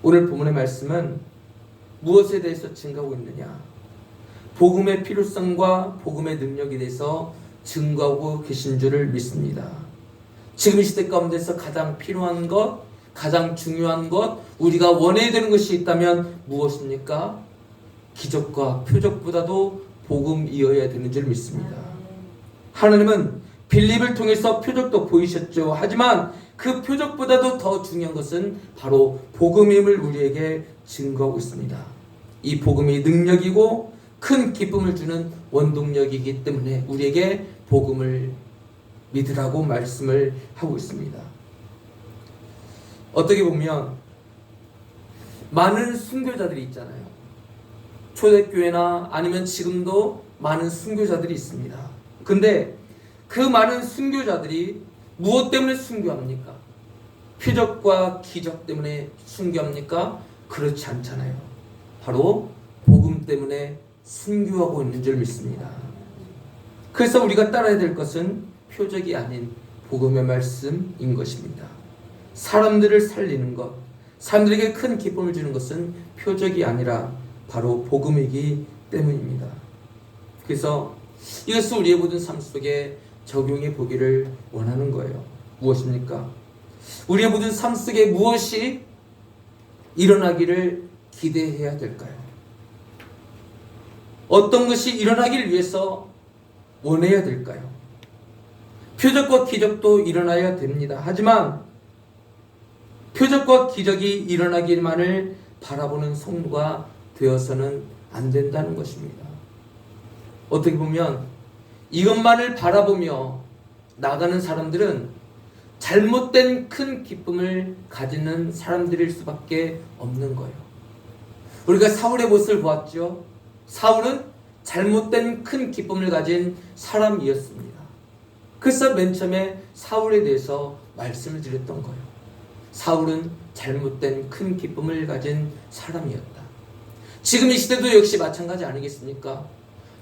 오늘 본문의 말씀은 무엇에 대해서 증거하고 있느냐? 복음의 필요성과 복음의 능력에 대해서 증거하고 계신 줄을 믿습니다. 지금 이 시대 가운데서 가장 필요한 것, 가장 중요한 것, 우리가 원해야 되는 것이 있다면 무엇입니까? 기적과 표적보다도 복음이어야 되는 줄 믿습니다. 하나님은 빌립을 통해서 표적도 보이셨죠. 하지만 그 표적보다도 더 중요한 것은 바로 복음임을 우리에게 증거하고 있습니다. 이 복음이 능력이고 큰 기쁨을 주는 원동력이기 때문에 우리에게 복음을 믿으라고 말씀을 하고 있습니다. 어떻게 보면 많은 순교자들이 있잖아요. 초대교회나 아니면 지금도 많은 순교자들이 있습니다. 근데 그 많은 순교자들이 무엇 때문에 순교합니까? 표적과 기적 때문에 순교합니까? 그렇지 않잖아요. 바로 복음 때문에 순교하고 있는 줄 믿습니다. 그래서 우리가 따라야 될 것은 표적이 아닌 복음의 말씀인 것입니다. 사람들을 살리는 것, 사람들에게 큰 기쁨을 주는 것은 표적이 아니라 바로 복음이기 때문입니다. 그래서 이것을 우리의 모든 삶 속에 적용해 보기를 원하는 거예요. 무엇입니까? 우리의 모든 삶 속에 무엇이 일어나기를 기대해야 될까요? 어떤 것이 일어나기를 위해서 원해야 될까요? 표적과 기적도 일어나야 됩니다. 하지만 표적과 기적이 일어나기만을 바라보는 성도가 되어서는 안 된다는 것입니다. 어떻게 보면 이것만을 바라보며 나가는 사람들은 잘못된 큰 기쁨을 가지는 사람들일 수밖에 없는 거예요. 우리가 사울의 모습을 보았죠. 사울은 잘못된 큰 기쁨을 가진 사람이었습니다. 그래서 맨 처음에 사울에 대해서 말씀을 드렸던 거예요. 사울은 잘못된 큰 기쁨을 가진 사람이었다. 지금 이 시대도 역시 마찬가지 아니겠습니까?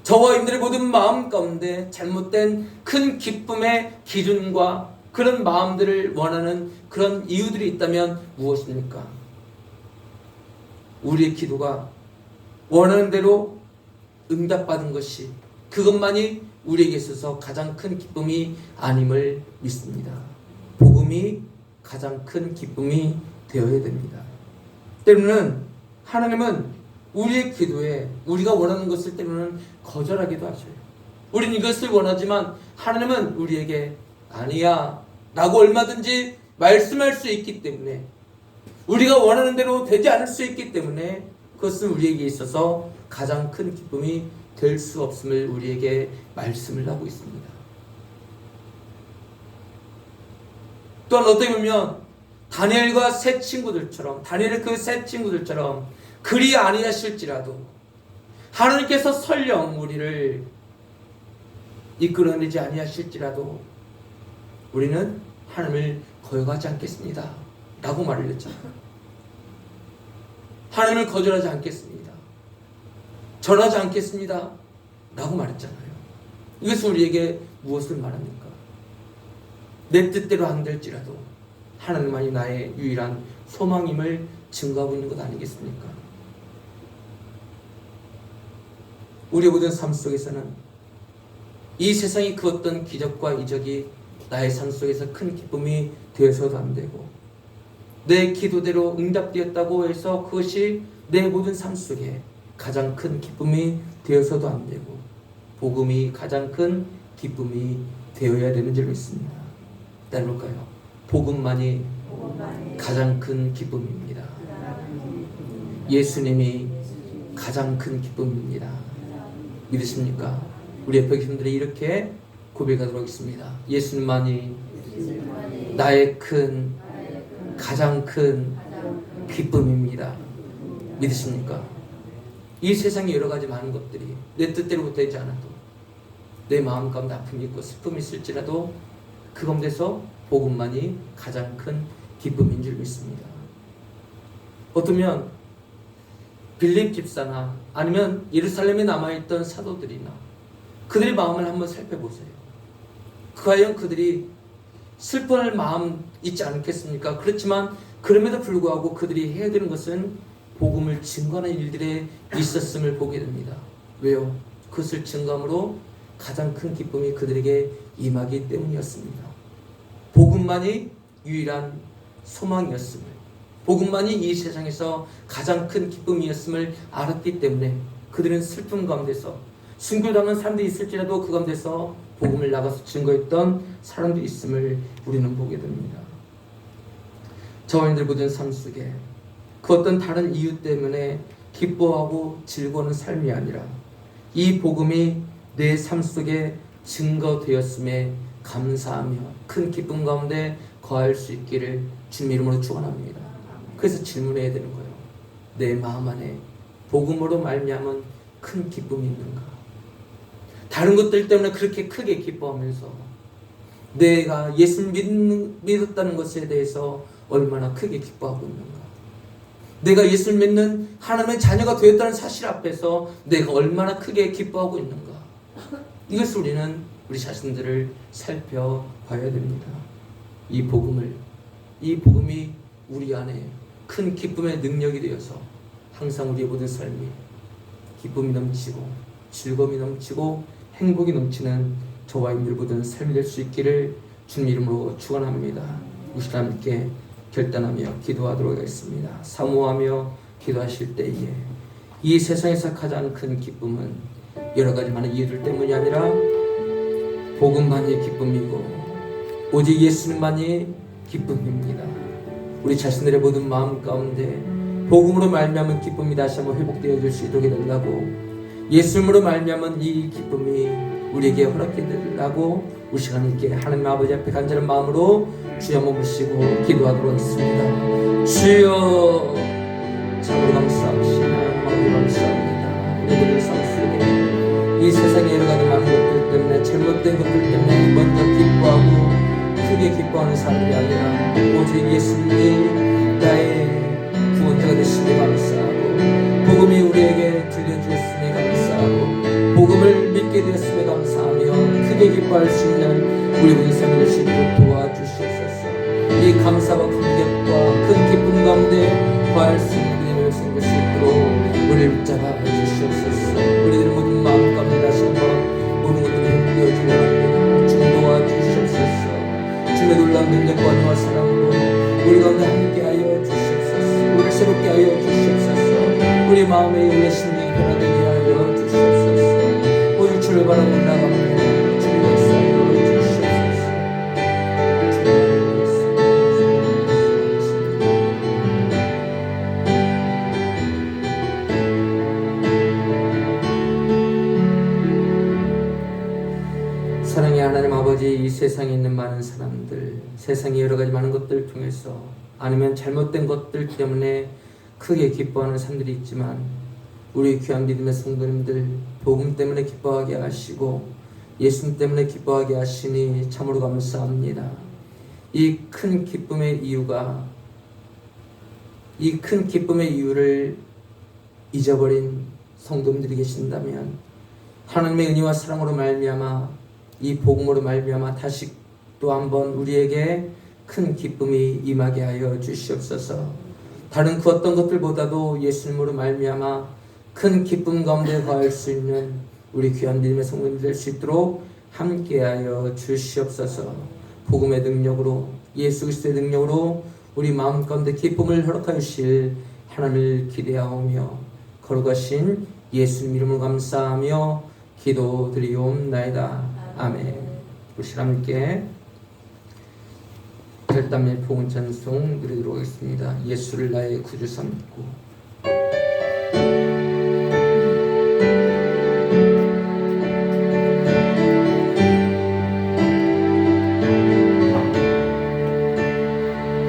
저와 여러분들의 모든 마음 가운데 잘못된 큰 기쁨의 기준과 그런 마음들을 원하는 그런 이유들이 있다면 무엇입니까? 우리의 기도가 원하는 대로 응답받은 것이 그것만이 우리에게 있어서 가장 큰 기쁨이 아님을 믿습니다. 복음이 가장 큰 기쁨이 되어야 됩니다. 때로는 하나님은 우리의 기도에 우리가 원하는 것을 때로는 거절하기도 하셔요. 우리는 이것을 원하지만 하나님은 우리에게 아니야 라고 얼마든지 말씀할 수 있기 때문에 우리가 원하는 대로 되지 않을 수 있기 때문에 그것은 우리에게 있어서 가장 큰 기쁨이 될 수 없음을 우리에게 말씀을 하고 있습니다. 또한 어떻게 보면 다니엘과 세 친구들처럼 다니엘 그 세 친구들처럼 그리 아니하실지라도 하나님께서 설령 우리를 이끌어내지 아니하실지라도 우리는 하나님을 거역하지 않겠습니다 라고 말을 했잖아요. 하나님을 거절하지 않겠습니다, 절하지 않겠습니다 라고 말했잖아요. 이것은 우리에게 무엇을 말합니까? 내 뜻대로 안 될지라도 하나님만이 나의 유일한 소망임을 증거하고 있는 것 아니겠습니까? 우리의 모든 삶 속에서는 이 세상이 그 어떤 기적과 이적이 나의 삶 속에서 큰 기쁨이 되어서도 안 되고, 내 기도대로 응답되었다고 해서 그것이 내 모든 삶 속에 가장 큰 기쁨이 되어서도 안 되고, 복음이 가장 큰 기쁨이 되어야 되는 줄 믿습니다. 따라볼까요? 복음만이 가장 큰 기쁨입니다. 예수님이 가장 큰 기쁨입니다. 믿으십니까? 우리 옆에 계신 분들이 이렇게 고백하도록 하겠습니다. 예수님만이 나의 가장 큰 기쁨입니다. 믿으십니까? 이 세상에 여러 가지 많은 것들이 내 뜻대로 되지 않아도, 내 마음 가운데 아픔이 있고 슬픔이 있을지라도 그 가운데서 복음만이 가장 큰 기쁨인 줄 믿습니다. 어쩌면 빌립 집사나 아니면 예루살렘에 남아있던 사도들이나 그들의 마음을 한번 살펴보세요. 과연 그들이 슬퍼할 마음 있지 않겠습니까? 그렇지만 그럼에도 불구하고 그들이 해야 되는 것은 복음을 증거하는 일들에 있었음을 보게 됩니다. 왜요? 그것을 증거함으로 가장 큰 기쁨이 그들에게 임하기 때문이었습니다. 복음만이 유일한 소망이었음을, 복음만이 이 세상에서 가장 큰 기쁨이었음을 알았기 때문에 그들은 슬픔 가운데서, 순교당한 사람들이 있을지라도 그 가운데서 복음을 나가서 증거했던 사람도 있음을 우리는 보게 됩니다. 저와 여러분들 모든 삶 속에 그 어떤 다른 이유 때문에 기뻐하고 즐거워하는 삶이 아니라 이 복음이 내 삶 속에 증거되었음에 감사하며 큰 기쁨 가운데 거할 수 있기를 주님 이름으로 축원합니다. 그래서 질문해야 되는 거예요. 내 마음 안에 복음으로 말미암은 큰 기쁨이 있는가? 다른 것들 때문에 그렇게 크게 기뻐하면서 내가 예수 믿었다는 것에 대해서 얼마나 크게 기뻐하고 있는가? 내가 예수를 믿는 하나님의 자녀가 되었다는 사실 앞에서 내가 얼마나 크게 기뻐하고 있는가? 이것을 우리는 우리 자신들을 살펴봐야 됩니다. 이 복음이 우리 안에 큰 기쁨의 능력이 되어서 항상 우리의 모든 삶이 기쁨이 넘치고 즐거움이 넘치고 행복이 넘치는 저와 여러분들 모든 삶이 될 수 있기를 주님 이름으로 축원합니다. 우리 함께 결단하며 기도하도록 하겠습니다. 사모하며 기도하실 때에 이 세상에서 가장 큰 기쁨은 여러 가지 많은 이유들 때문이 아니라 복음만이 기쁨이고 오직 예수님만이 기쁨입니다. 우리 자신들의 모든 마음 가운데 복음으로 말미암은 기쁨이 다시 한번 회복되어질 수 있도록 해달라고, 예수님으로 말미암은 이 기쁨이 우리에게 허락해 달라고 우리 시간 있게 하나님 아버지 앞에 간절한 마음으로 주여 한번 모시고 기도하도록 하겠습니다. 주여 참으로 감사합니다. 하나님 감사합니다. 우리 모든 삶 속에 이 세상의 여러 가지 많은 것들 때문에, 잘못된 것들 때문에 먼저 기뻐하고 크게 기뻐하는 사람이 아니라 오직 예수님이 나의 구원자가 되시니 감사하고, 복음이 우리에게 들려주었으니 감사하고, 복음을 믿게 되었음에 감사하며 크게 기뻐할 수 있는 우리 모든 삶이 될 수 있도록 도와주시옵소서. 이 감사와 감격과 큰 기쁨 가운데 거할 수 있는 우리의 백성이 될 수 있도록 우리를 붙잡아 주시옵소서. 우리들의 모든 마음 가운데 다시 한번 모든 것들을 회복되어지기 바랍니다. 좀 도와주시옵소서. 주의 놀라운 능력과 은혜와 사랑으로 우리 가운데 함께하여 주시옵소서. 우리를 새롭게 하여 주시옵소서. 우리 마음의 영의 심령이 변화되게 하여 주시옵소서. 오직 주를 바라고 나아갑니다. 주님 역사하여 주시옵소서. 사랑의 하나님 아버지, 이 세상에 있는 많은 사람들, 세상의 여러 가지 많은 것들을 통해서 아니면 잘못된 것들 때문에 크게 기뻐하는 사람들이 있지만, 우리 귀한 믿음의 성도님들 복음 때문에 기뻐하게 하시고 예수님 때문에 기뻐하게 하시니 참으로 감사합니다. 이 큰 기쁨의 이유를 잊어버린 성도님들이 계신다면 하나님의 은혜와 사랑으로 말미암아 이 복음으로 말미암아 다시 또 한번 우리에게 큰 기쁨이 임하게 하여 주시옵소서. 다른 그 어떤 것들보다도 예수님으로 말미암아 큰 기쁨 가운데 거할 수 있는 우리 귀한 믿음의 성도님들 될 수 있도록 함께하여 주시옵소서. 복음의 능력으로 예수 그리스도의 능력으로 우리 마음 가운데 기쁨을 허락하여 주실 하나님을 기대하오며 거룩하신 예수님 이름으로 감사하며 기도드리옵나이다. 아멘. 우리 함께 결단의 복음 찬송 드리도록 하겠습니다. 예수를 나의 구주 삼고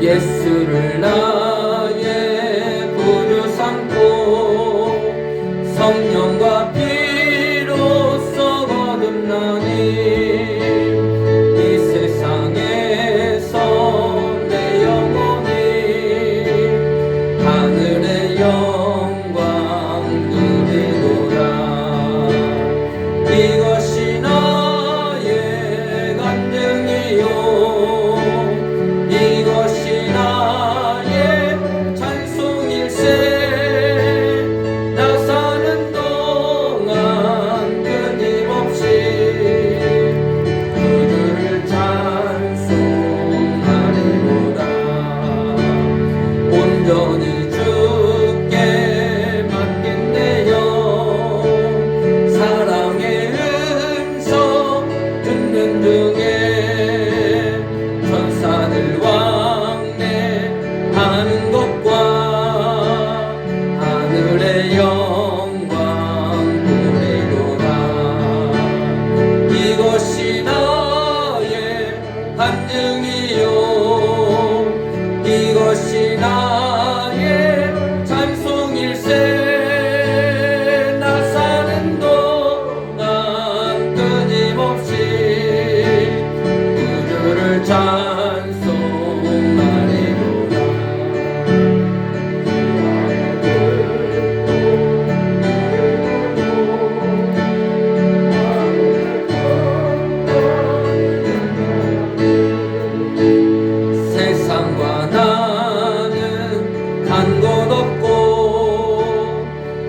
예수를 나의 구주 삼고 성령과 피로써 거듭나니 이 세상에서 내 영혼이 하늘의 영광 누리도다. 이것이 나의 간증이요 이것이 나의 찬송일세. 나 사는 동안 끊임없이 그들을 찬송하리로다. 온전히 주께 맡긴내요. 사랑의 음성 듣는 중에 천사들 왕래하는 것과 하늘의 영광 보리로다. 이것이 나의 간증이요 이것이 나의 찬송일세. 나 사는 동안 끊임없이 그들을 찬송하리로다. 세상과 나는 간 곳 없고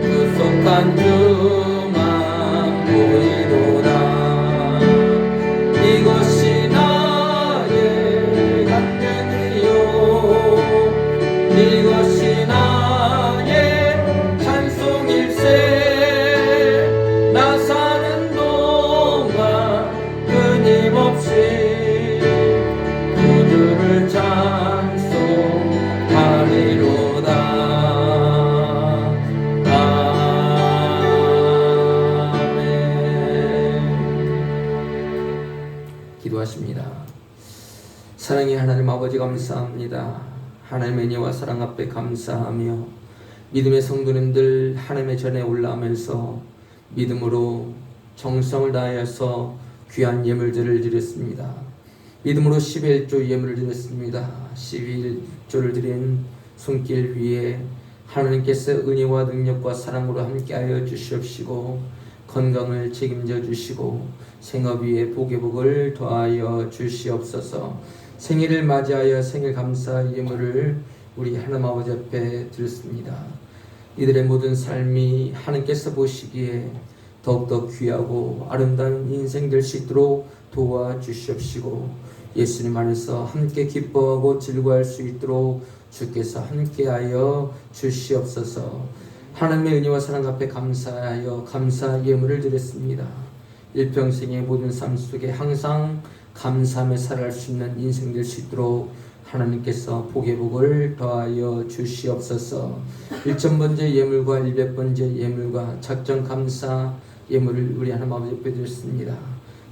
구속한 주만 보이도다. 이것이 나의 간증이요 이것이 나의 찬송일세. 나 사는 동안 끊임없이 그들을 찬송하리로다. 아멘. 기도하십니다. 사랑의 하나님 아버지 감사합니다. 하나님의 은혜와 사랑 앞에 감사하며 믿음의 성도님들 하나님의 전에 올라오면서 믿음으로 정성을 다하여서 귀한 예물들을 드렸습니다. 믿음으로 11조 예물을 드렸습니다. 11조를 드린 손길 위에 하나님께서 은혜와 능력과 사랑으로 함께하여 주시옵시고 건강을 책임져 주시고 생업 위에 복의 복을 더하여 주시옵소서. 생일을 맞이하여 생일 감사 예물을 우리 하나님 아버지 앞에 드렸습니다. 이들의 모든 삶이 하나님께서 보시기에 더욱더 귀하고 아름다운 인생 될 수 있도록 도와주시옵시고 예수님 안에서 함께 기뻐하고 즐거워할 수 있도록 주께서 함께하여 주시옵소서. 하나님의 은혜와 사랑 앞에 감사하여 감사 예물을 드렸습니다. 일평생의 모든 삶 속에 항상 감사하며 살아갈 수 있는 인생 될 수 있도록 하나님께서 복의 복을 더하여 주시옵소서. 1,000번째 예물과 100번째 예물과 작정 감사 예물을 우리 하나님 아버지 앞에 드렸습니다.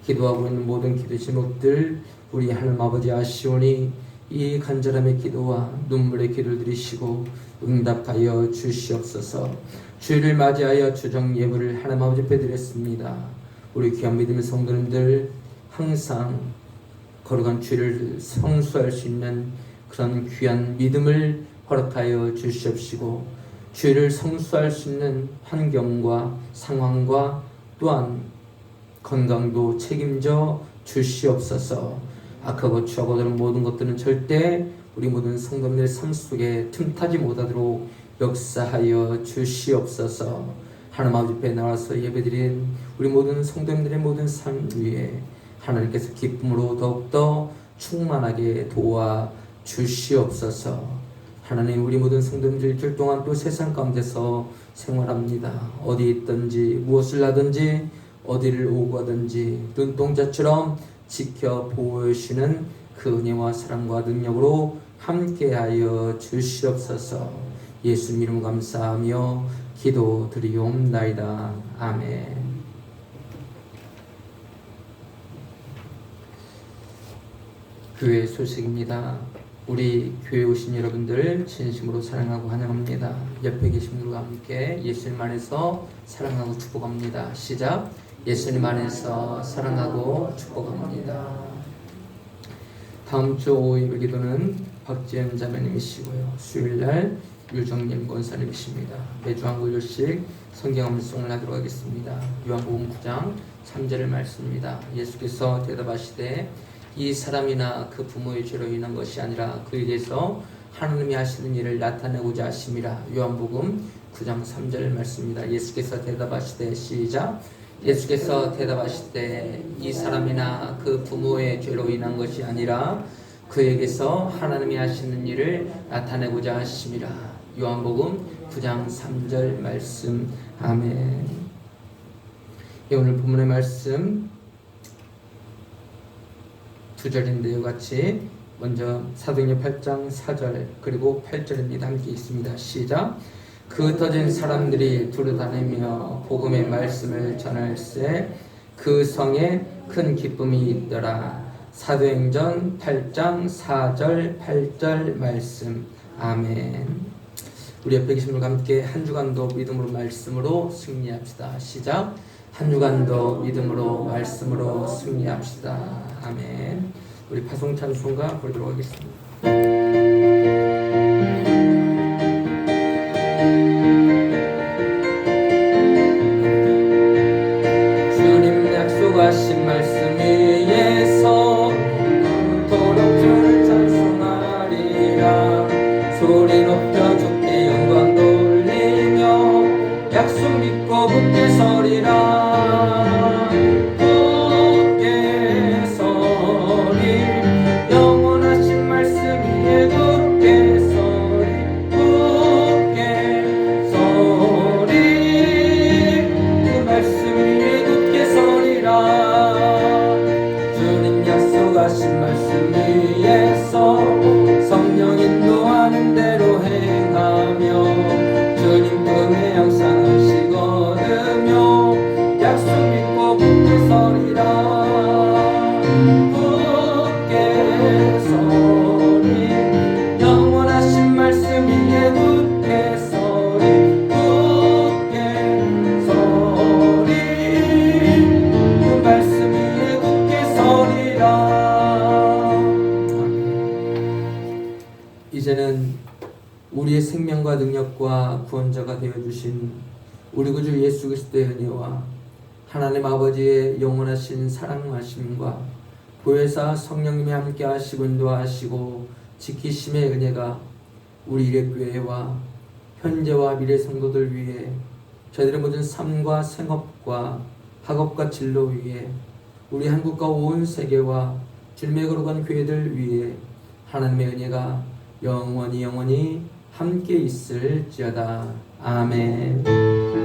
기도하고 있는 모든 기도 제목들 우리 하나님 아버지 아시오니 이 간절함의 기도와 눈물의 기도를 들으시고 응답하여 주시옵소서. 주일을 맞이하여 주정 예물을 하나님 아버지 앞에 드렸습니다. 우리 귀한 믿음의 성도님들 항상 거룩한 주를 성수할 수 있는 그런 귀한 믿음을 허락하여 주시옵시고, 주를 성수할 수 있는 환경과 상황과 또한 건강도 책임져 주시옵소서. 악하고 추하고 다른 모든 것들은 절대 우리 모든 성도님들의 삶 속에 틈타지 못하도록 역사하여 주시옵소서. 하나님 아버지 앞에 나와서 예배드린 우리 모든 성도님들의 모든 삶 위에 하나님께서 기쁨으로 더욱더 충만하게 도와 주시옵소서. 하나님, 우리 모든 성도님들 일주일 동안 또 세상 가운데서 생활합니다. 어디 있든지 무엇을 하든지 어디를 오고 가든지 눈동자처럼 지켜 보시는 그 은혜와 사랑과 능력으로 함께하여 주시옵소서. 예수님 이름 감사하며 기도드리옵나이다. 아멘. 교회 소식입니다. 우리 교회 오신 여러분들 진심으로 사랑하고 환영합니다. 옆에 계신 분들과 함께 예수님 안에서 사랑하고 축복합니다. 시작. 예수님 안에서 사랑하고 축복합니다. 다음 주 5일 기도는 박지현 자매님이시고요. 수요일날 유정님 권사님이십니다. 매주 한 구절씩 성경 암송을 하도록 하겠습니다. 요한복음 9장 3절의 말씀입니다. 예수께서 대답하시되 이 사람이나 그 부모의 죄로 인한 것이 아니라 그에게서 하나님이 하시는 일을 나타내고자 하심이라. 요한복음 9장 3절 말씀입니다. 예수께서 대답하시되 시작. 예수께서 대답하시되 이 사람이나 그 부모의 죄로 인한 것이 아니라 그에게서 하나님이 하시는 일을 나타내고자 하심이라. 요한복음 9장 3절 말씀. 아멘. 오늘 본문의 말씀 두 절인데요, 같이 먼저 사도행전 8장 4절 그리고 8절입니다. 함께 있습니다. 시작. 그 흩어진 사람들이 두루다니며 복음의 말씀을 전할세 그 성에 큰 기쁨이 있더라. 사도행전 8장 4절 8절 말씀. 아멘. 우리 옆에 계신 분과 함께 한 주간도 믿음으로 말씀으로 승리합시다. 시작. 한 주간도 믿음으로 말씀으로 승리합시다. 아멘. 우리 파송 찬송가 부르도록 하겠습니다. 주님 약속하신 말씀 위에서 그토록 주를 찬송하리라. 소리 높여 주께 영광 돌리며 약속 믿고 굳게 서리라. 하신 말씀 위에서 성령 인도하는 대로 행하며 주님 품에 항상 의식 얻으며 약속 믿고 굳게 서리라. 굳게 서리 영원하신 말씀 위에 굳게 서리. 굳게 서리 그 말씀 위에 굳게 서리라. 이제는 우리의 생명과 능력과 구원자가 되어주신 우리 구주 예수 그리스도의 은혜와 하나님 아버지의 영원하신 사랑하심과 보혜사 성령님이 함께 하시고 인도하시고 지키심의 은혜가 우리 이레교회와 현재와 미래 성도들 위해 저희들의 모든 삶과 생업과 학업과 진로 위에 우리 한국과 온 세계와 주님의 거룩한 교회들 위해 하나님의 은혜가 영원히 함께 있을지어다. 아멘.